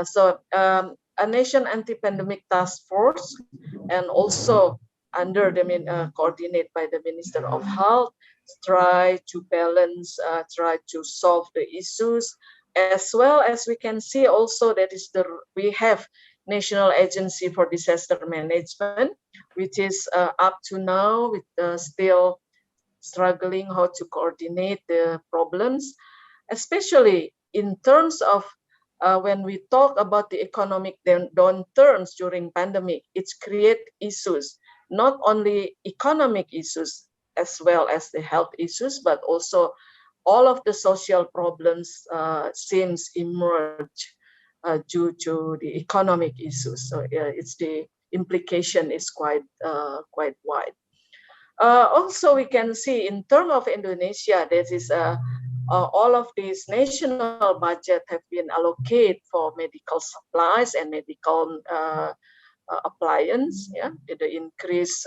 So a nation anti-pandemic task force, and also under the coordinated by the Minister of Health, try to balance, try to solve the issues, as well as we can see also that is we have National Agency for Disaster Management, which is up to now with still struggling how to coordinate the problems, especially in terms of when we talk about the economic downturns during pandemic. It's create issues, not only economic issues as well as the health issues, but also all of the social problems seems emerge due to the economic issues. So it's the implication is quite wide. Also, we can see in terms of Indonesia, there is all of these national budget have been allocated for medical supplies and medical appliance. Yeah, the increase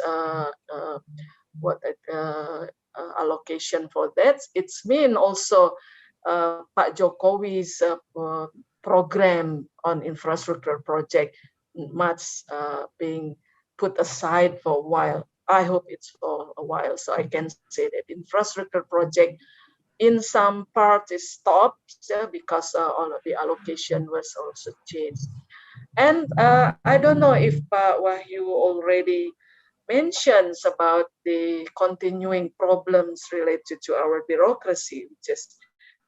allocation for that. It's mean also Pak Jokowi's program on infrastructure project much being put aside for a while. I hope it's for a while, so I can say that infrastructure project in some part is stopped because all of the allocation was also changed. And I don't know if Wahyu already mentions about the continuing problems related to our bureaucracy, which is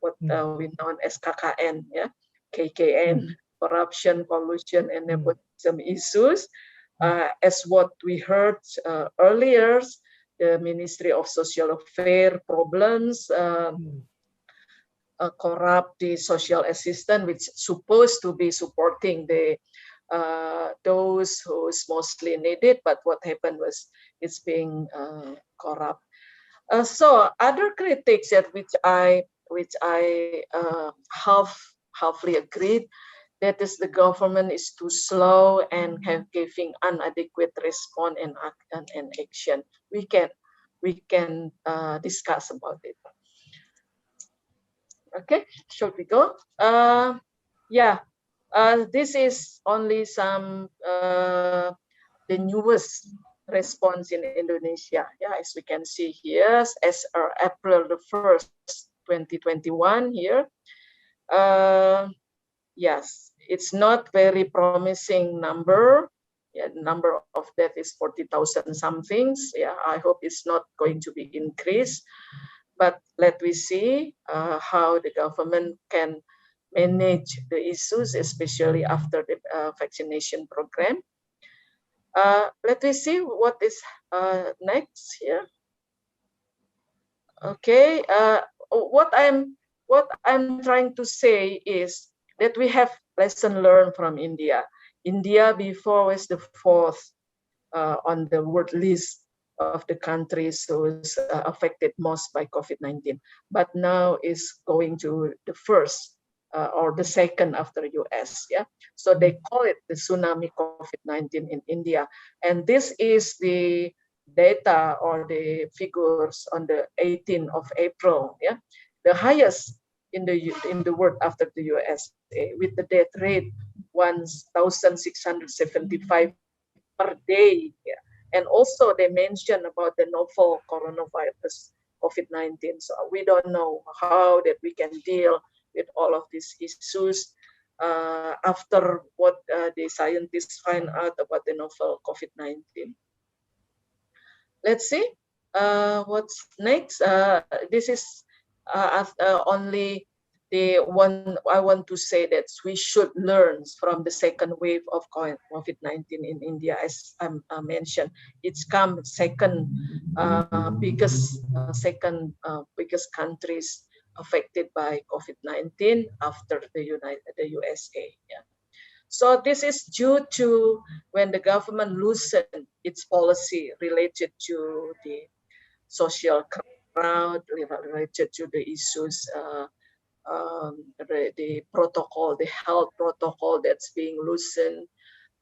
what we know as KKN, yeah, KKN, corruption, collusion, and nepotism issues. As what we heard earlier, the Ministry of Social Affairs problems, corrupt the social assistant, which is supposed to be supporting the those who's mostly needed, but what happened was it's being corrupt. So other critics that which I halfly agreed, that is the government is too slow and have giving inadequate response and action. We can discuss about it. Okay, should we go? Yeah, this is only some the newest response in Indonesia. Yeah, as we can see here, as April the 1st, 2021 here. Yes, it's not very promising number. Yeah, number of death is 40,000 somethings. Yeah, I hope it's not going to be increased. But let we see how the government can manage the issues, especially after the vaccination program. Let me see what is next here. Okay, what I'm trying to say is that we have lesson learned from India. India before was the fourth on the world list of the countries who's affected most by COVID-19, but now is going to the first or the second after US. Yeah, so they call it the tsunami COVID-19 in India, and this is the data or the figures on the 18th of April. Yeah, the highest in the world after the USA, with the death rate 1,675 per day. Yeah. And also they mentioned about the novel coronavirus COVID-19. So we don't know how that we can deal with all of these issues after what the scientists find out about the novel COVID-19. Let's see what's next. This is only the one I want to say that we should learn from the second wave of COVID-19 in India, as I mentioned. It's come second biggest countries affected by COVID-19 after the USA. Yeah. So this is due to when the government loosened its policy related to the social crowd, related to the issues, the protocol, the health protocol that's being loosened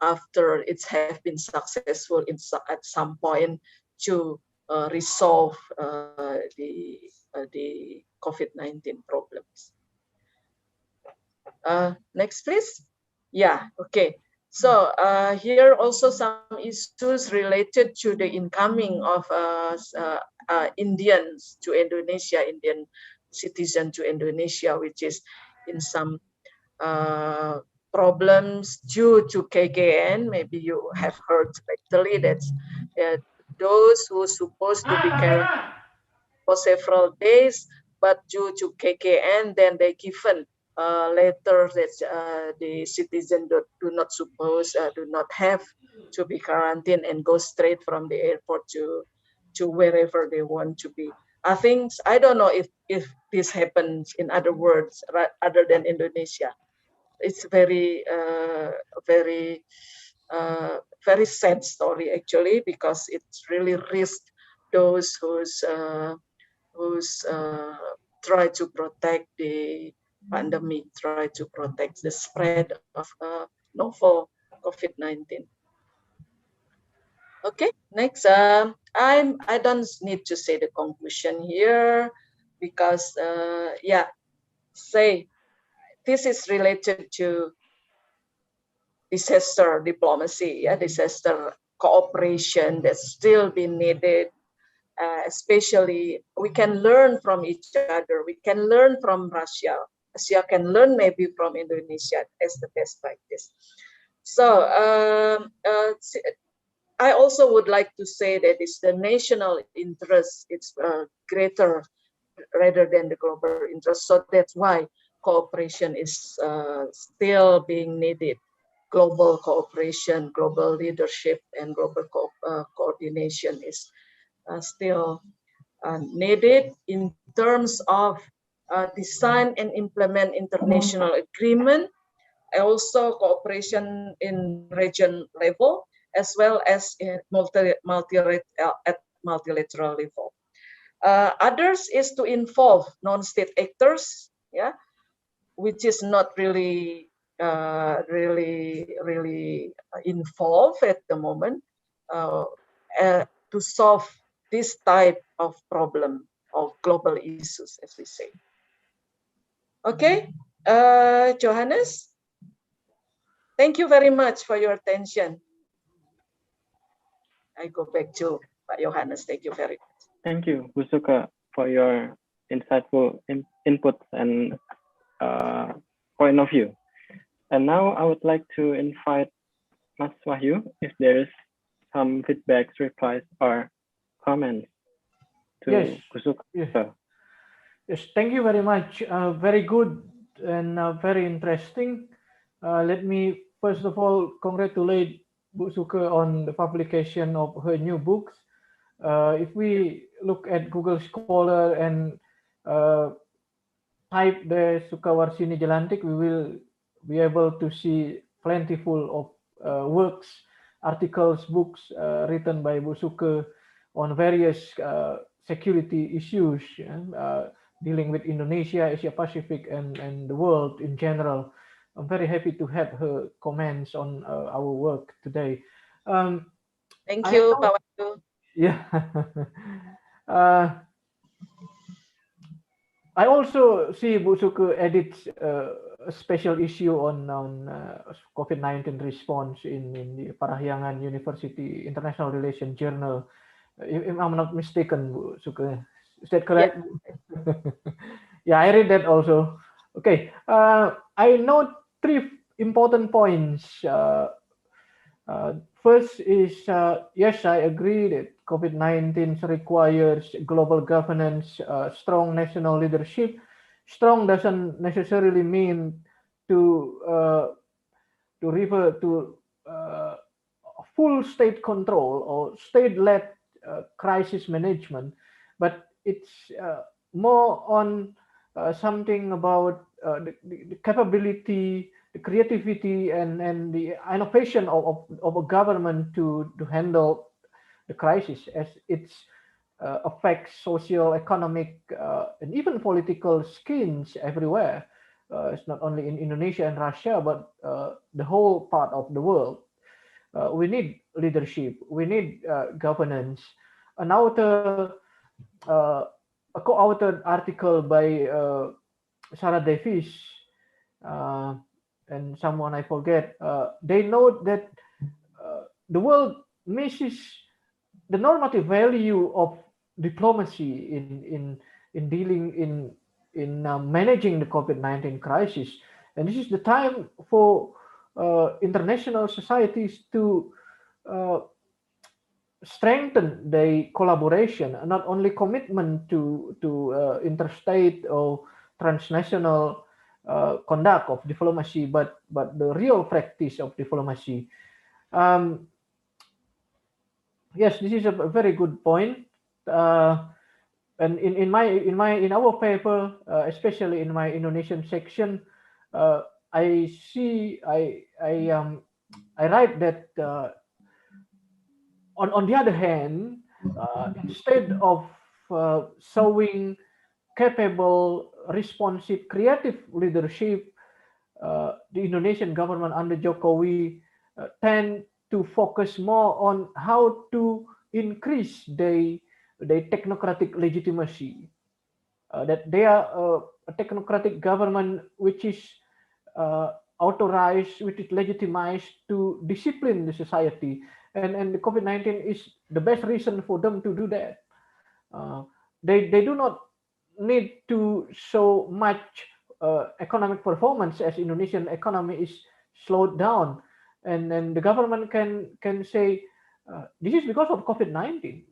after it has been successful at some point to resolve the COVID-19 problems. Next, please. Yeah, okay. So here also some issues related to the incoming of Indians to Indonesia, Indian citizen to Indonesia, which is in some problems due to KKN. Maybe you have heard lately that those who are supposed to be quarantined for several days, but due to KKN, then they given later that the citizen do not have to be quarantined and go straight from the airport to wherever they want to be. I don't know if this happens in other worlds other than Indonesia. It's very very sad story actually, because it's really risk those who's try to protect the pandemic, try to protect the spread of novel COVID-19. Okay, next. I don't need to say the conclusion here because yeah, say this is related to disaster diplomacy, yeah, disaster cooperation that's still been needed. Especially, we can learn from each other. We can learn from Russia. Russia can learn maybe from Indonesia as the best practice. So I also would like to say that it's the national interest. It's greater rather than the global interest. So that's why cooperation is still being needed. Global cooperation, global leadership, and global coordination is still needed in terms of design and implement international agreement, also cooperation in region level, as well as in at multilateral level. Others is to involve non-state actors, yeah, which is not really involved at the moment to solve this type of problem of global issues, as we say. Okay, Johannes, thank you very much for your attention. I go back to Johannes. Thank you very much. Thank you, Bu Suka, for your insightful inputs and point of view. And now I would like to invite Mas Wahyu if there is some feedbacks, replies, or comments to Yes. Bu Suka. Yes. Yes, thank you very much. Very good and very interesting. Let me first of all congratulate Bu Suka on the publication of her new books. If we look at Google Scholar and type the Sukawarsini Djelantik, we will be able to see plentiful of works, articles, books written by Bu Suka on various security issues dealing with Indonesia, Asia Pacific, and the world in general. I'm very happy to have her comments on our work today. Thank you, Pak Wahyu. Yeah. I also see Bu Suka edits a special issue on COVID-19 response in the Parahyangan University International Relations Journal. If I'm not mistaken, Bu Suka, is that correct? Yeah. Yeah, I read that also. Okay, I note 3 important points. First is, yes, I agree that COVID-19 requires global governance, strong national leadership. Strong doesn't necessarily mean to refer to full state control or state-led crisis management, but it's more on something about the capability, the creativity, and the innovation of a government to handle the crisis as it affects social, economic, and even political schemes everywhere. It's not only in Indonesia and Russia, but the whole part of the world. We need leadership. We need governance. An author, a co-authored article by Sarah Davis and someone I forget, they note that the world misses the normative value of diplomacy in dealing in managing the COVID-19 crisis, and this is the time for international societies to strengthen the collaboration, not only commitment to interstate or transnational conduct of diplomacy, but the real practice of diplomacy. Yes, this is a very good point. And in our paper, especially in my Indonesian section, I write that on the other hand, instead of showing capable, responsive, creative leadership, the Indonesian government under Jokowi tend to focus more on how to increase their technocratic legitimacy. That they are a technocratic government which is authorized, which is legitimized to discipline the society. And the COVID-19 is the best reason for them to do that. They do not need to show much economic performance, as Indonesian economy is slowed down, and then the government can say this is because of COVID-19.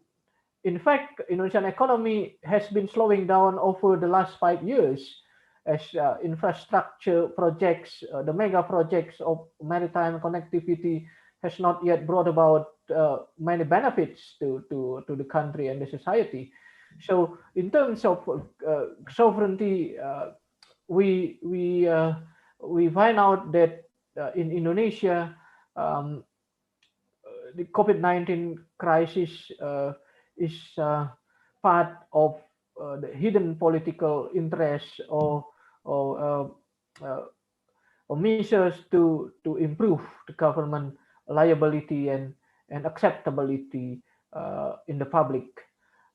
In fact, Indonesian economy has been slowing down over the last 5 years as infrastructure projects, the mega projects of maritime connectivity has not yet brought about many benefits to the country and the society. So in terms of sovereignty, we find out that in Indonesia, the COVID-19 crisis is part of the hidden political interests or measures to improve the government liability and acceptability in the public.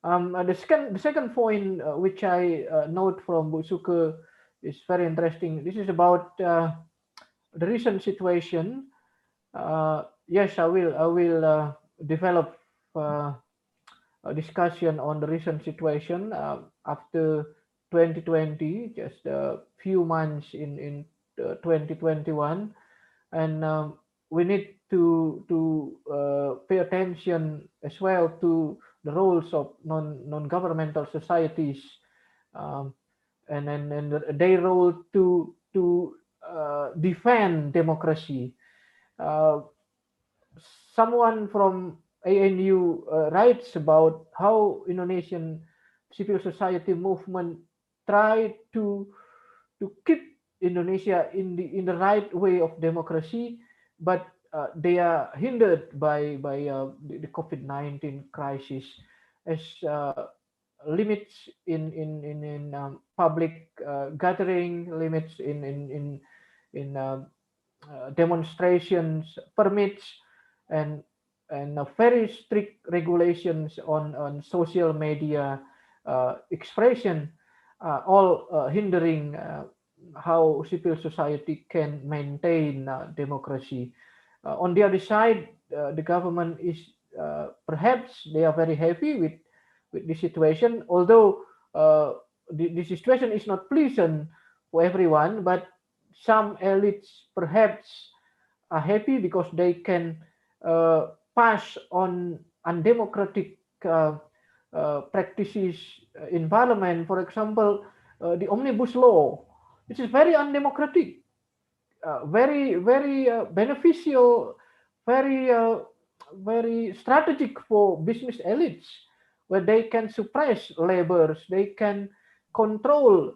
The second point which I note from Bu Suke is very interesting. This is about the recent situation. Yes, I will develop a discussion on the recent situation after 2020, just a few months in 2021, and we need to pay attention as well to the roles of non-governmental societies and their role to defend democracy. Someone from ANU writes about how Indonesian civil society movement try to keep Indonesia in the right way of democracy, but they are hindered by the COVID-19 crisis, as limits in public gathering, limits in demonstrations, permits, and very strict regulations on social media expression, all hindering how civil society can maintain democracy. On the other side, the government is perhaps they are very happy with the situation, although the situation is not pleasant for everyone, but some elites perhaps are happy because they can pass on undemocratic practices in parliament. For example, the omnibus law, which is very undemocratic, very beneficial, very strategic for business elites, where they can suppress laborers, they can control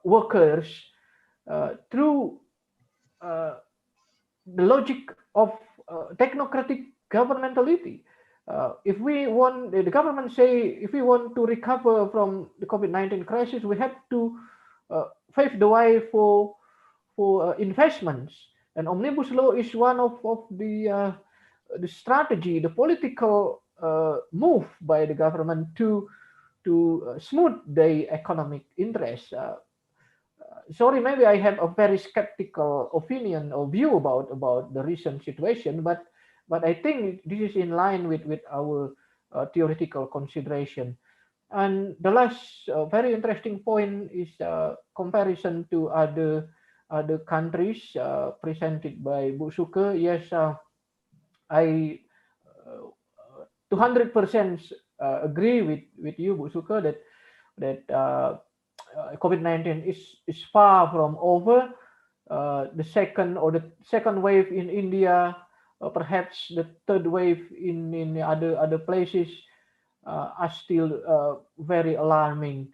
workers through the logic of technocratic governmentality. If we want, the government say, if we want to recover from the COVID-19 crisis, we have to pave the way for investments. And omnibus law is one of the strategy, the political move by the government to smooth the economic interests. Sorry, maybe I have a very skeptical opinion or view about the recent situation, but I think this is in line with our theoretical consideration. And the last very interesting point is comparison to other countries presented by Bu Suke. Yes, I 200% agree with you, Bu Suke, that COVID-19 is far from over. The second wave in India, perhaps the third wave in other places are still very alarming.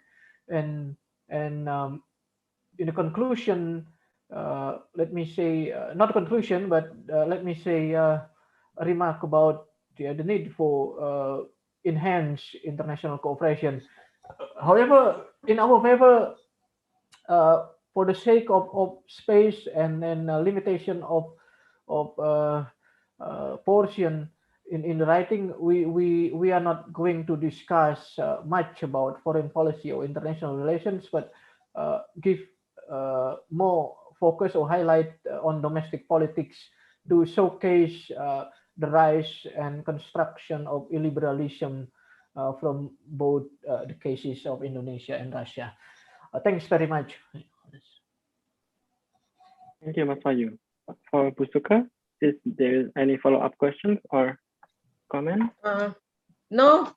And in the conclusion, let me say, not conclusion, but let me say a remark about the need for enhanced international cooperation. However, in our favor, for the sake of space and limitation of portion in the writing, we are not going to discuss much about foreign policy or international relations, but give more focus or highlight on domestic politics to showcase the rise and construction of illiberalism from both the cases of Indonesia and Russia. Thanks very much. Thank you, Mas Wahyu. For Bu Suka, is there any follow-up questions or comments? No,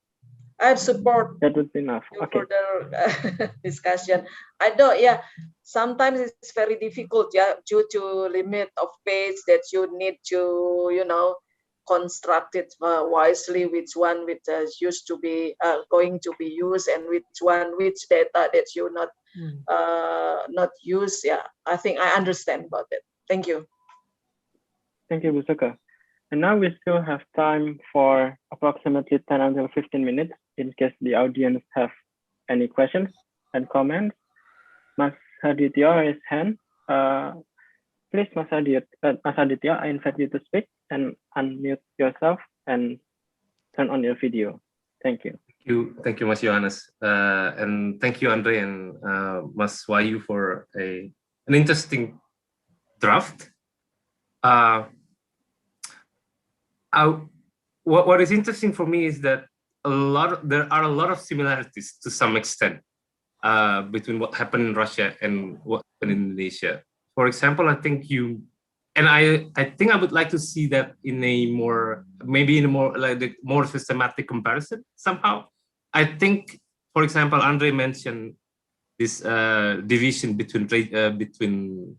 I support That would be enough. Okay. further discussion. I know, yeah, sometimes it's very difficult, yeah, due to limit of page that you need to, you know, construct it wisely, which one which used to be going to be used, and which data that you not use. Yeah, I think I understand about it. Thank you. Thank you, Bu Suka. And now we still have time for approximately 10 until 15 minutes in case the audience have any questions and comments. Mas Haditya raised hand. Please, Mas Haditya, I invite you to speak and unmute yourself and turn on your video. Thank you. Thank you, Mas Johannes. And thank you, Andrey and Mas Wahyu for an interesting draft. What is interesting for me is that there are a lot of similarities to some extent between what happened in Russia and what happened in Indonesia. For example, I think I think I would like to see that in a more, maybe in a more like the more systematic comparison somehow. I think, for example, Andrey mentioned this division between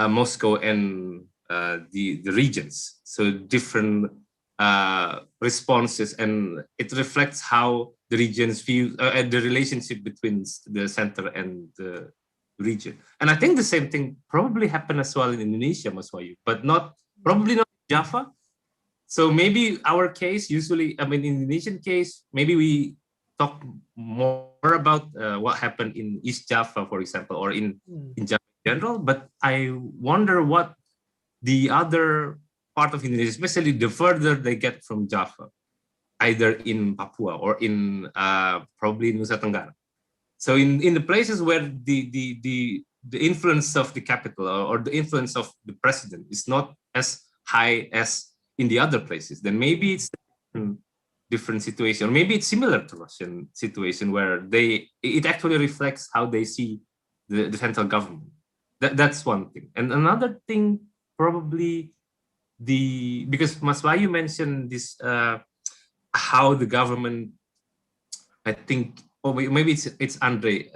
Moscow and the regions, so different responses, and it reflects how the regions view the relationship between the center and the region. And I think the same thing probably happened as well in Indonesia, Mas Wahyu, but probably not Java. So maybe our case, usually, I mean, in the Indonesian case, maybe we talk more about what happened in East Java, for example, or in Java in general. But I wonder what the other part of Indonesia, especially the further they get from Java, either in Papua or in probably Nusa Tenggara. So in the places where the influence of the capital or the influence of the president is not as high as in the other places, then maybe it's a different situation. Or maybe it's similar to Russian situation where it actually reflects how they see the central government. That's one thing. And another thing, probably because Mas Wahyu mentioned this, how the government, I think, or maybe it's Andrey,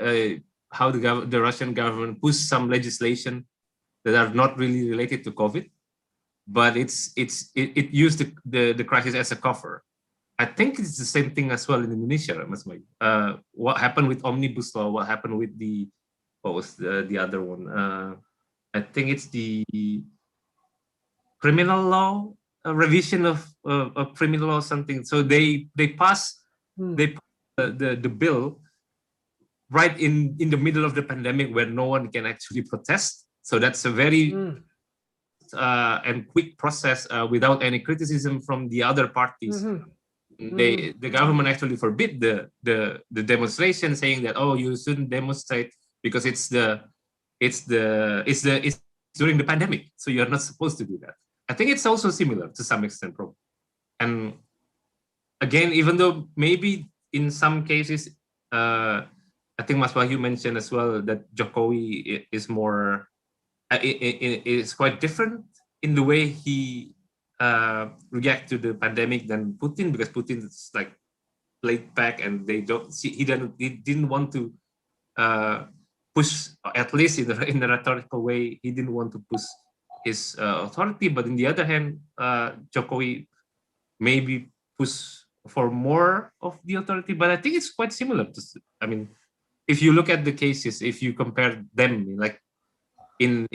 how the Russian government pushed some legislation that are not really related to COVID, but it used the crisis as a cover. I think it's the same thing as well in Indonesia, Mas Wahyu. What happened with Omnibus Law? What happened with what was the other one? I think it's the criminal law, revision of criminal law, something. So they pass the bill right in the middle of the pandemic where no one can actually protest. So that's a very and quick process without any criticism from the other parties. The government actually forbid the demonstration, saying that, oh, you shouldn't demonstrate because it's during the pandemic, so you're not supposed to do that. I think it's also similar to some extent, probably. And again, even though maybe in some cases, I think Mas Wahyu mentioned as well that Jokowi is more, is quite different in the way he react to the pandemic than Putin, because Putin is like laid back and he didn't want to push, at least in the rhetorical way, he didn't want to push his authority. But on the other hand, Jokowi maybe push for more of the authority. But I think it's quite similar to, I mean, if you look at the cases, if you compare them, like in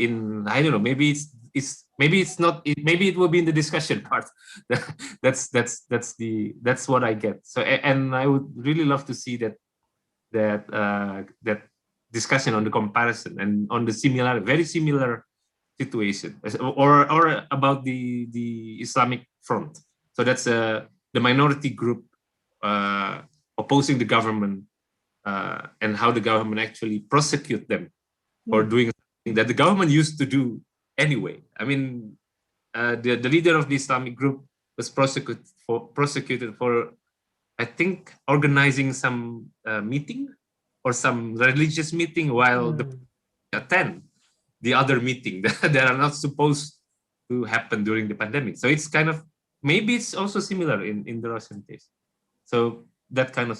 I don't know, maybe it's not, maybe it will be in the discussion part. That's what I get. So, and I would really love to see that discussion on the comparison and on the similar, very similar situation, or about the Islamic front. So that's the minority group opposing the government, and how the government actually prosecute them for doing something that the government used to do anyway. I mean, the leader of the Islamic group was prosecuted for I think organizing some meeting or some religious meeting while the attend the other meeting that are not supposed to happen during the pandemic. So it's kind of, maybe it's also similar in the Russian case. So that kind of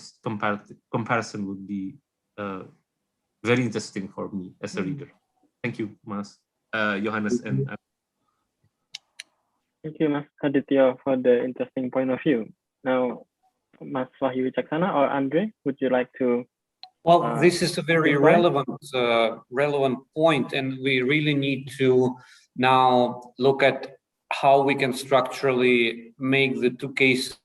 comparison would be very interesting for me as a reader. Thank you, Mas, Johannes, and thank you, Mas Aditya, for the interesting point of view. Now, Mas Wahyu Wicaksana or Andrey, would you like to? Well, this is a very relevant point, and we really need to now look at how we can structurally make the two cases,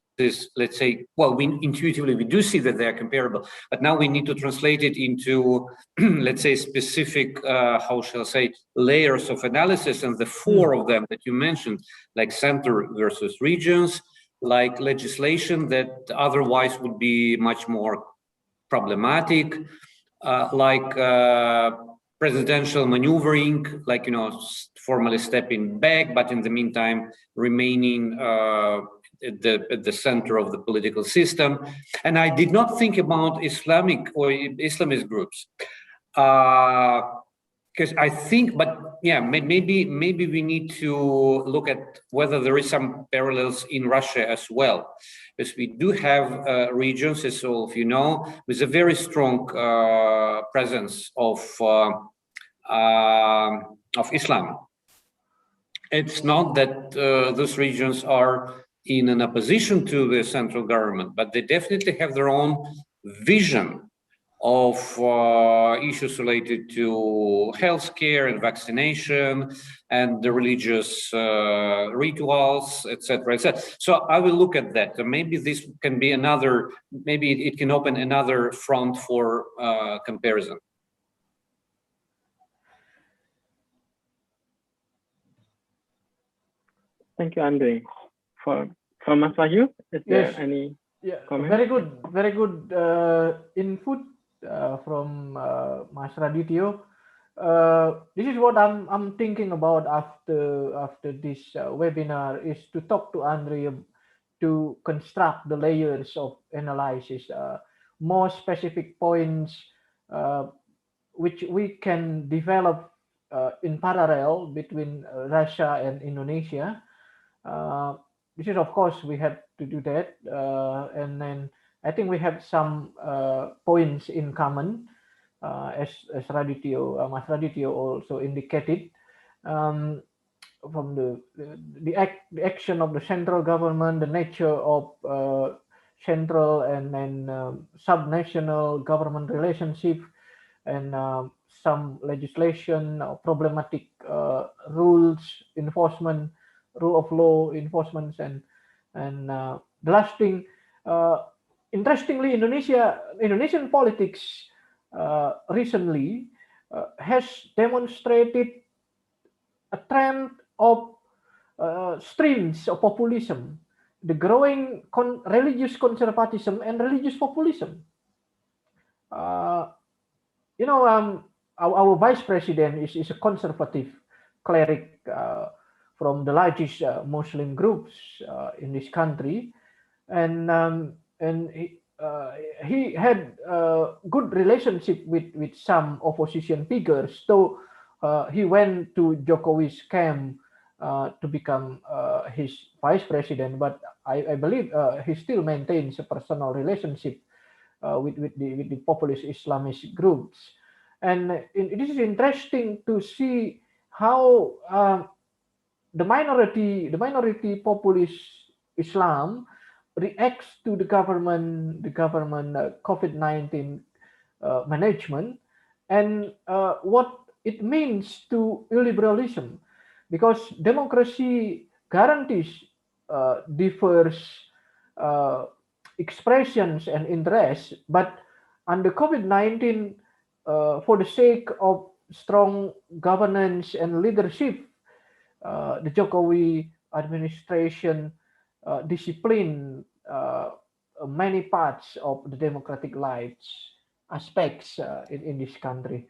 let's say, well, we intuitively we do see that they are comparable, but now we need to translate it into, let's say, specific, how shall I say, layers of analysis, and the four of them that you mentioned, like center versus regions, like legislation that otherwise would be much more problematic, like presidential maneuvering, like, you know, formally stepping back, but in the meantime remaining at the center of the political system. And I did not think about Islamic or Islamist groups, because I think, but yeah, maybe we need to look at whether there is some parallels in Russia as well, because we do have regions, as all of you know, with a very strong presence of Islam. It's not that those regions are in an opposition to the central government, but they definitely have their own vision of issues related to healthcare and vaccination and the religious rituals, etc., etc. So I will look at that. Maybe this can be another, maybe it can open another front for comparison. Thank you, Andrey. From Mas Wahyu, is there any comment? Very good input from Mas Radityo. This is what I'm thinking about after this webinar, is to talk to Andrey to construct the layers of analysis, more specific points which we can develop in parallel between Russia and Indonesia. This is, of course, we have to do that, and then I think we have some points in common, as Mas Radityo also indicated, from the action of the central government, the nature of central and subnational government relationship, and some legislation, problematic rules enforcement, rule of law enforcements, and the last thing, interestingly, Indonesian politics recently has demonstrated a trend of streams of populism, the growing religious conservatism and religious populism. You know, our vice president is a conservative cleric from the largest Muslim groups in this country, and he had a good relationship with some opposition figures. So he went to Jokowi's camp to become his vice president, but I believe he still maintains a personal relationship with the populist Islamist groups. And it is interesting to see how the minority populist Islam reacts to the government COVID-19 management, and what it means to illiberalism, because democracy guarantees diverse expressions and interests, but under COVID-19, for the sake of strong governance and leadership, the Jokowi administration disciplined many parts of the democratic lives aspects in this country.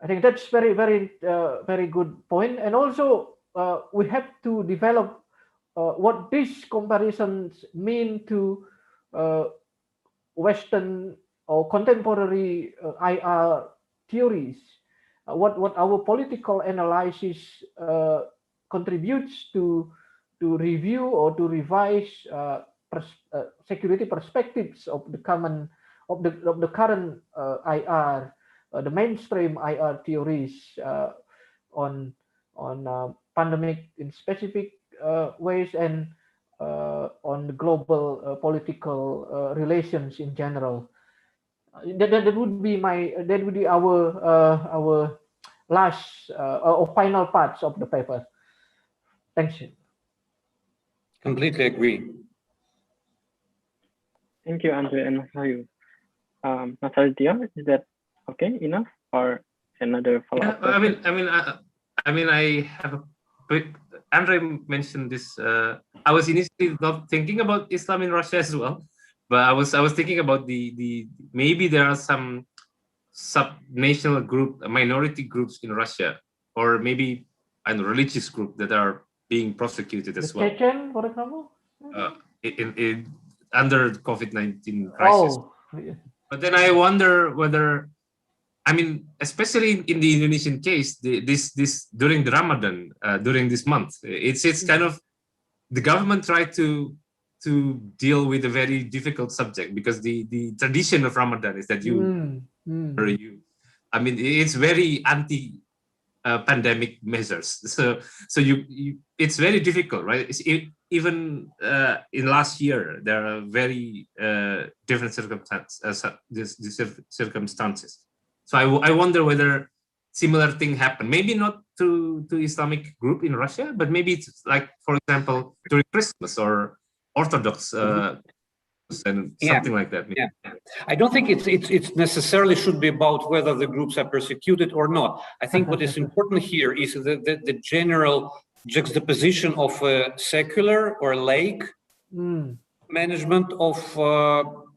I think that's very good point. And also we have to develop what these comparisons mean to Western or contemporary IR theories. What our political analysis contributes to review or to revise security perspectives of the current IR, the mainstream IR theories on pandemic in specific ways, and on the global political relations in general. That would be our last or final parts of the paper. Thanks. Completely agree. Thank you, Andrey and Wahyu. Natalia, is that okay enough, or another follow-up? Yeah, I mean, I have a quick. Andrey mentioned this. I was initially not thinking about Islam in Russia as well, but I was thinking about the maybe there are some sub-national minority groups in Russia, or maybe a religious group that are being prosecuted as well. Chechen, for example, under the COVID-19 crisis. Oh, yeah. But then I wonder whether, I mean, especially in the Indonesian case, this during the Ramadan, during this month, it's kind of the government tried to deal with a very difficult subject, because the tradition of Ramadan is that I mean, it's very anti pandemic measures. So it's very difficult, right? Even in last year, there are very different circumstances. So I wonder whether similar thing happened. Maybe not to Islamic group in Russia, but maybe it's like, for example, during Christmas or Orthodox and something like that. Yeah, I don't think it's necessarily should be about whether the groups are persecuted or not. I think what is important here is the general juxtaposition of a secular or laic management of,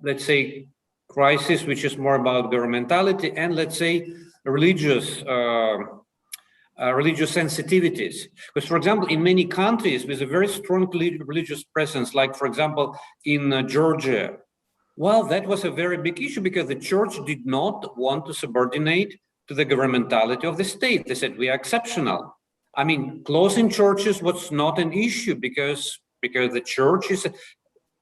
let's say, crisis, which is more about governmentality, and let's say religious sensitivities. Because, for example, in many countries with a very strong religious presence, like, for example, in Georgia, well, that was a very big issue because the church did not want to subordinate to the governmentality of the state. They said, we are exceptional. I mean, closing churches was not an issue because the church is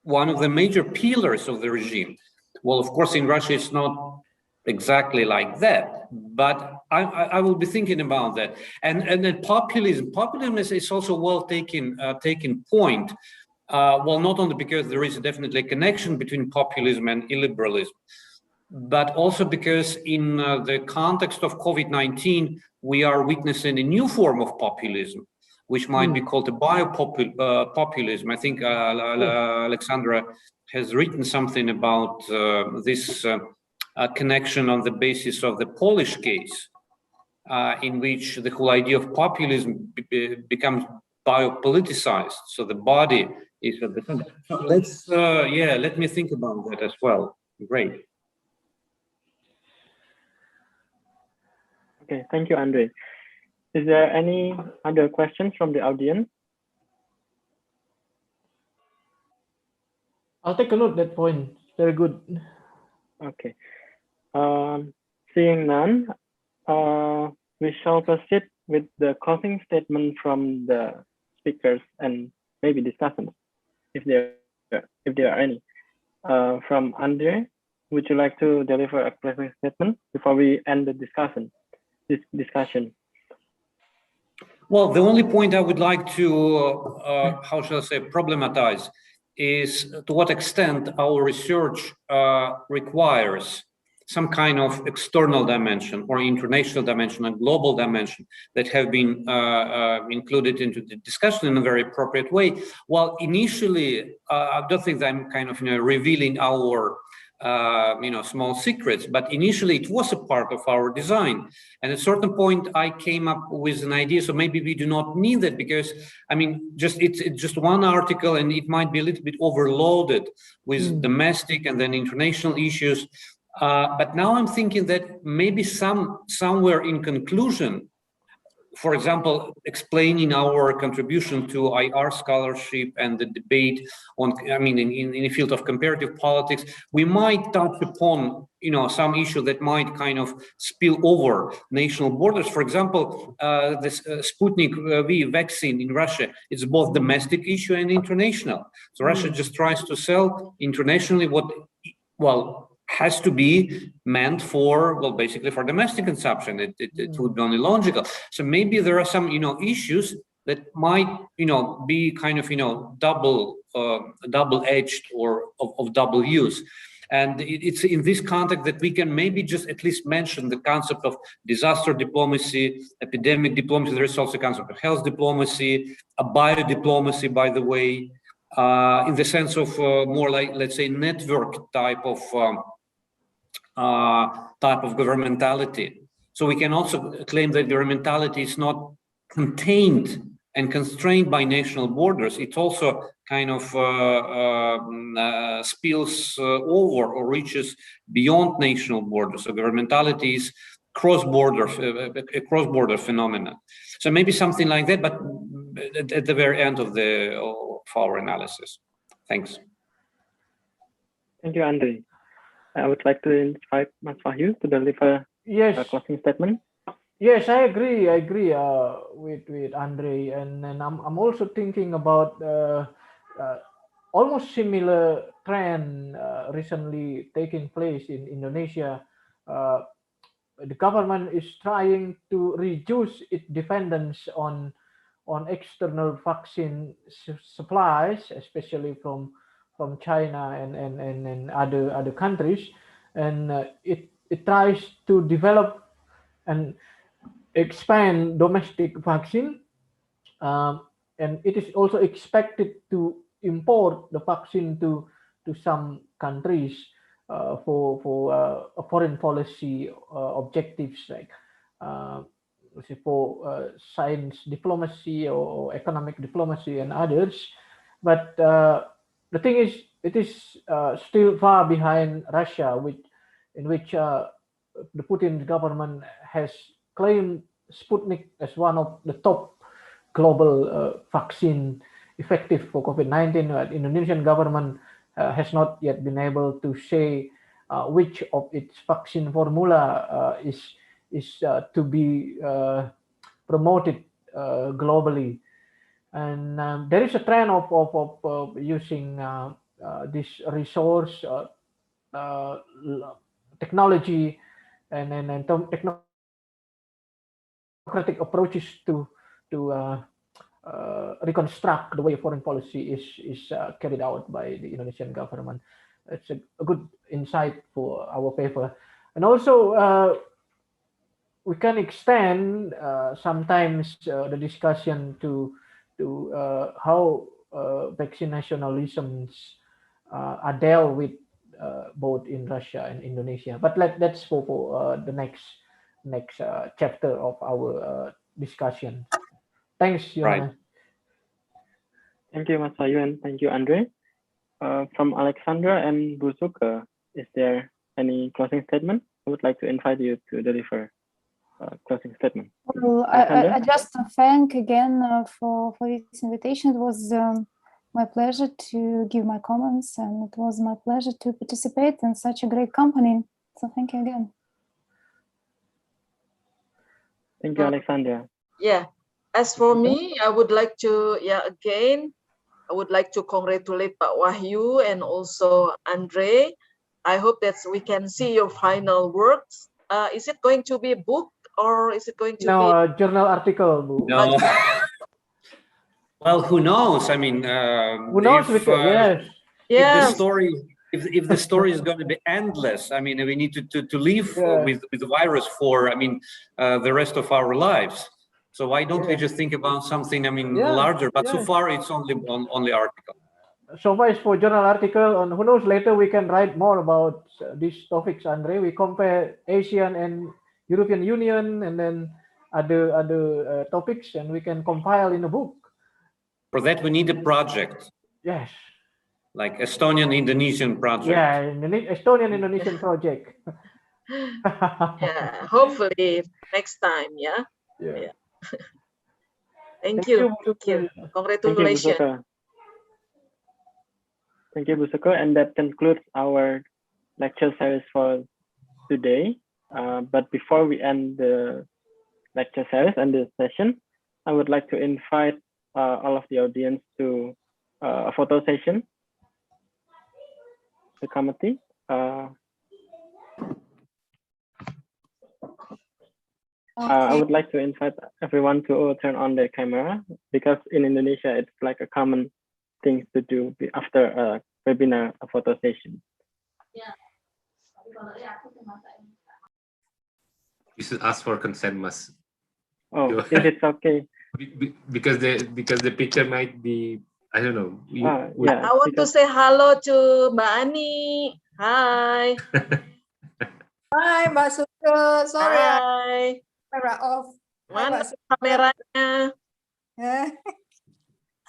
one of the major pillars of the regime. Well, of course, in Russia, it's not exactly like that, but I will be thinking about that. And then populism is also well taken point. Well, not only because there is definitely a connection between populism and illiberalism, but also because in the context of COVID-19, we are witnessing a new form of populism, which might be called a biopopulism. I think Aleksandra has written something about this connection on the basis of the Polish case, in which the whole idea of populism becomes biopoliticized. So the body is at the center. Let me think about that as well. Great. Okay, thank you, Andrey. Is there any other questions from the audience? I'll take a look at that point. Very good. Okay. Seeing none, we shall proceed with the closing statement from the speakers and maybe discussants, if there are any. From Andrey, would you like to deliver a closing statement before we end the discussion? Well, the only point I would like to, how shall I say, problematize is to what extent our research requires some kind of external dimension or international dimension and global dimension that have been included into the discussion in a very appropriate way. Well, initially, I don't think that I'm kind of revealing our small secrets, but initially it was a part of our design. And at a certain point, I came up with an idea. So maybe we do not need that because, I mean, it's just one article, and it might be a little bit overloaded with domestic and then international issues. But now I'm thinking that maybe somewhere in conclusion, for example, explaining our contribution to IR scholarship and the debate on, I mean, in the field of comparative politics, we might touch upon, some issue that might kind of spill over national borders. For example, this Sputnik V vaccine in Russia is both domestic issue and international. So Russia just tries to sell internationally what, well, has to be meant for, well, basically for domestic consumption. It would be only logical. So maybe there are some, issues that might, be kind of, double-edged or of double use. And it's in this context that we can maybe just at least mention the concept of disaster diplomacy, epidemic diplomacy. There is also a concept of health diplomacy, a biodiplomacy, by the way, in the sense of more like, let's say, network type of governmentality. So we can also claim that governmentality is not contained and constrained by national borders. It also kind of spills over or reaches beyond national borders. So governmentality is cross-border, a cross-border phenomenon. So maybe something like that, but at the very end of our analysis. Thanks. Thank you, Andrey. I would like to invite Mas Wahyu to deliver a closing statement. Yes, I agree with Andrey, and I'm also thinking about almost similar trend recently taking place in Indonesia. The government is trying to reduce its dependence on external vaccine supplies, especially from China and other countries, and it tries to develop and expand domestic vaccine, and it is also expected to import the vaccine to some countries for foreign policy objectives, like for science diplomacy or economic diplomacy and others. But the thing is, it is still far behind Russia, in which the Putin government has claimed Sputnik as one of the top global vaccine effective for COVID-19. But Indonesian government has not yet been able to say which of its vaccine formula is to be promoted globally. And there is a trend of using this resource, technology, and technocratic approaches to reconstruct the way foreign policy is carried out by the Indonesian government. It's a good insight for our paper. And also, we can extend sometimes the discussion to how vaccine nationalisms are dealt with both in Russia and Indonesia. But that's for the next chapter of our discussion. Thanks, Johan. Right. Thank you, Mas Wahyu, and thank you, Andrey. From Aleksandra and Buzuka, is there any closing statement? I would like to invite you to deliver a closing statement. Well, I just thank again for this invitation. It was my pleasure to give my comments, and it was my pleasure to participate in such a great company. So thank you again. Thank you, Aleksandra. Yeah. As for me, I would like to, I would like to congratulate Pak Wahyu and also Andrey. I hope that we can see your final works. Is it going to be a book or is it going to be a journal article? No. Well, who knows? I mean, who knows? if Yeah. the story if the story is going to be endless, I mean, we need to live with the virus for, I mean, the rest of our lives. So why don't we just think about something, I mean, larger? But so far, it's only article. So far, it's for journal article. And who knows, later we can write more about these topics, Andrey. We compare Asian and European Union, and then other topics, and we can compile in a book. For that, we need a project. Yes. Like Estonian Indonesian project. Yeah, Estonian Indonesian project. Yeah, hopefully next time. Yeah. Thank you. Congratulations. Thank you, Bu Suko. And that concludes our lecture series for today. But before we end the lecture series and the session, I would like to invite all of the audience to a photo session. The committee. I would like to invite everyone to turn on their camera, because in Indonesia, it's like a common thing to do after a webinar, a photo session. You should ask for consent, Mas. Oh, if it's okay. Because the picture might be, I don't know. I want to say hello to Mbak Ani. Hi. Hai Mbak Suko, sorry Hi. camera off. Mana kameranya?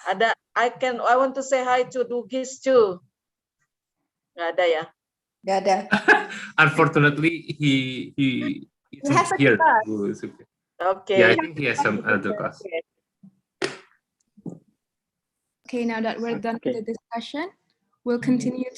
Ada. I want to say hi to Dugis too. Nggak ada ya? Nggak ada. Unfortunately, he has a here. class. Okay. Yeah, I think he has some other class. Okay, now that we're done with the discussion, we'll continue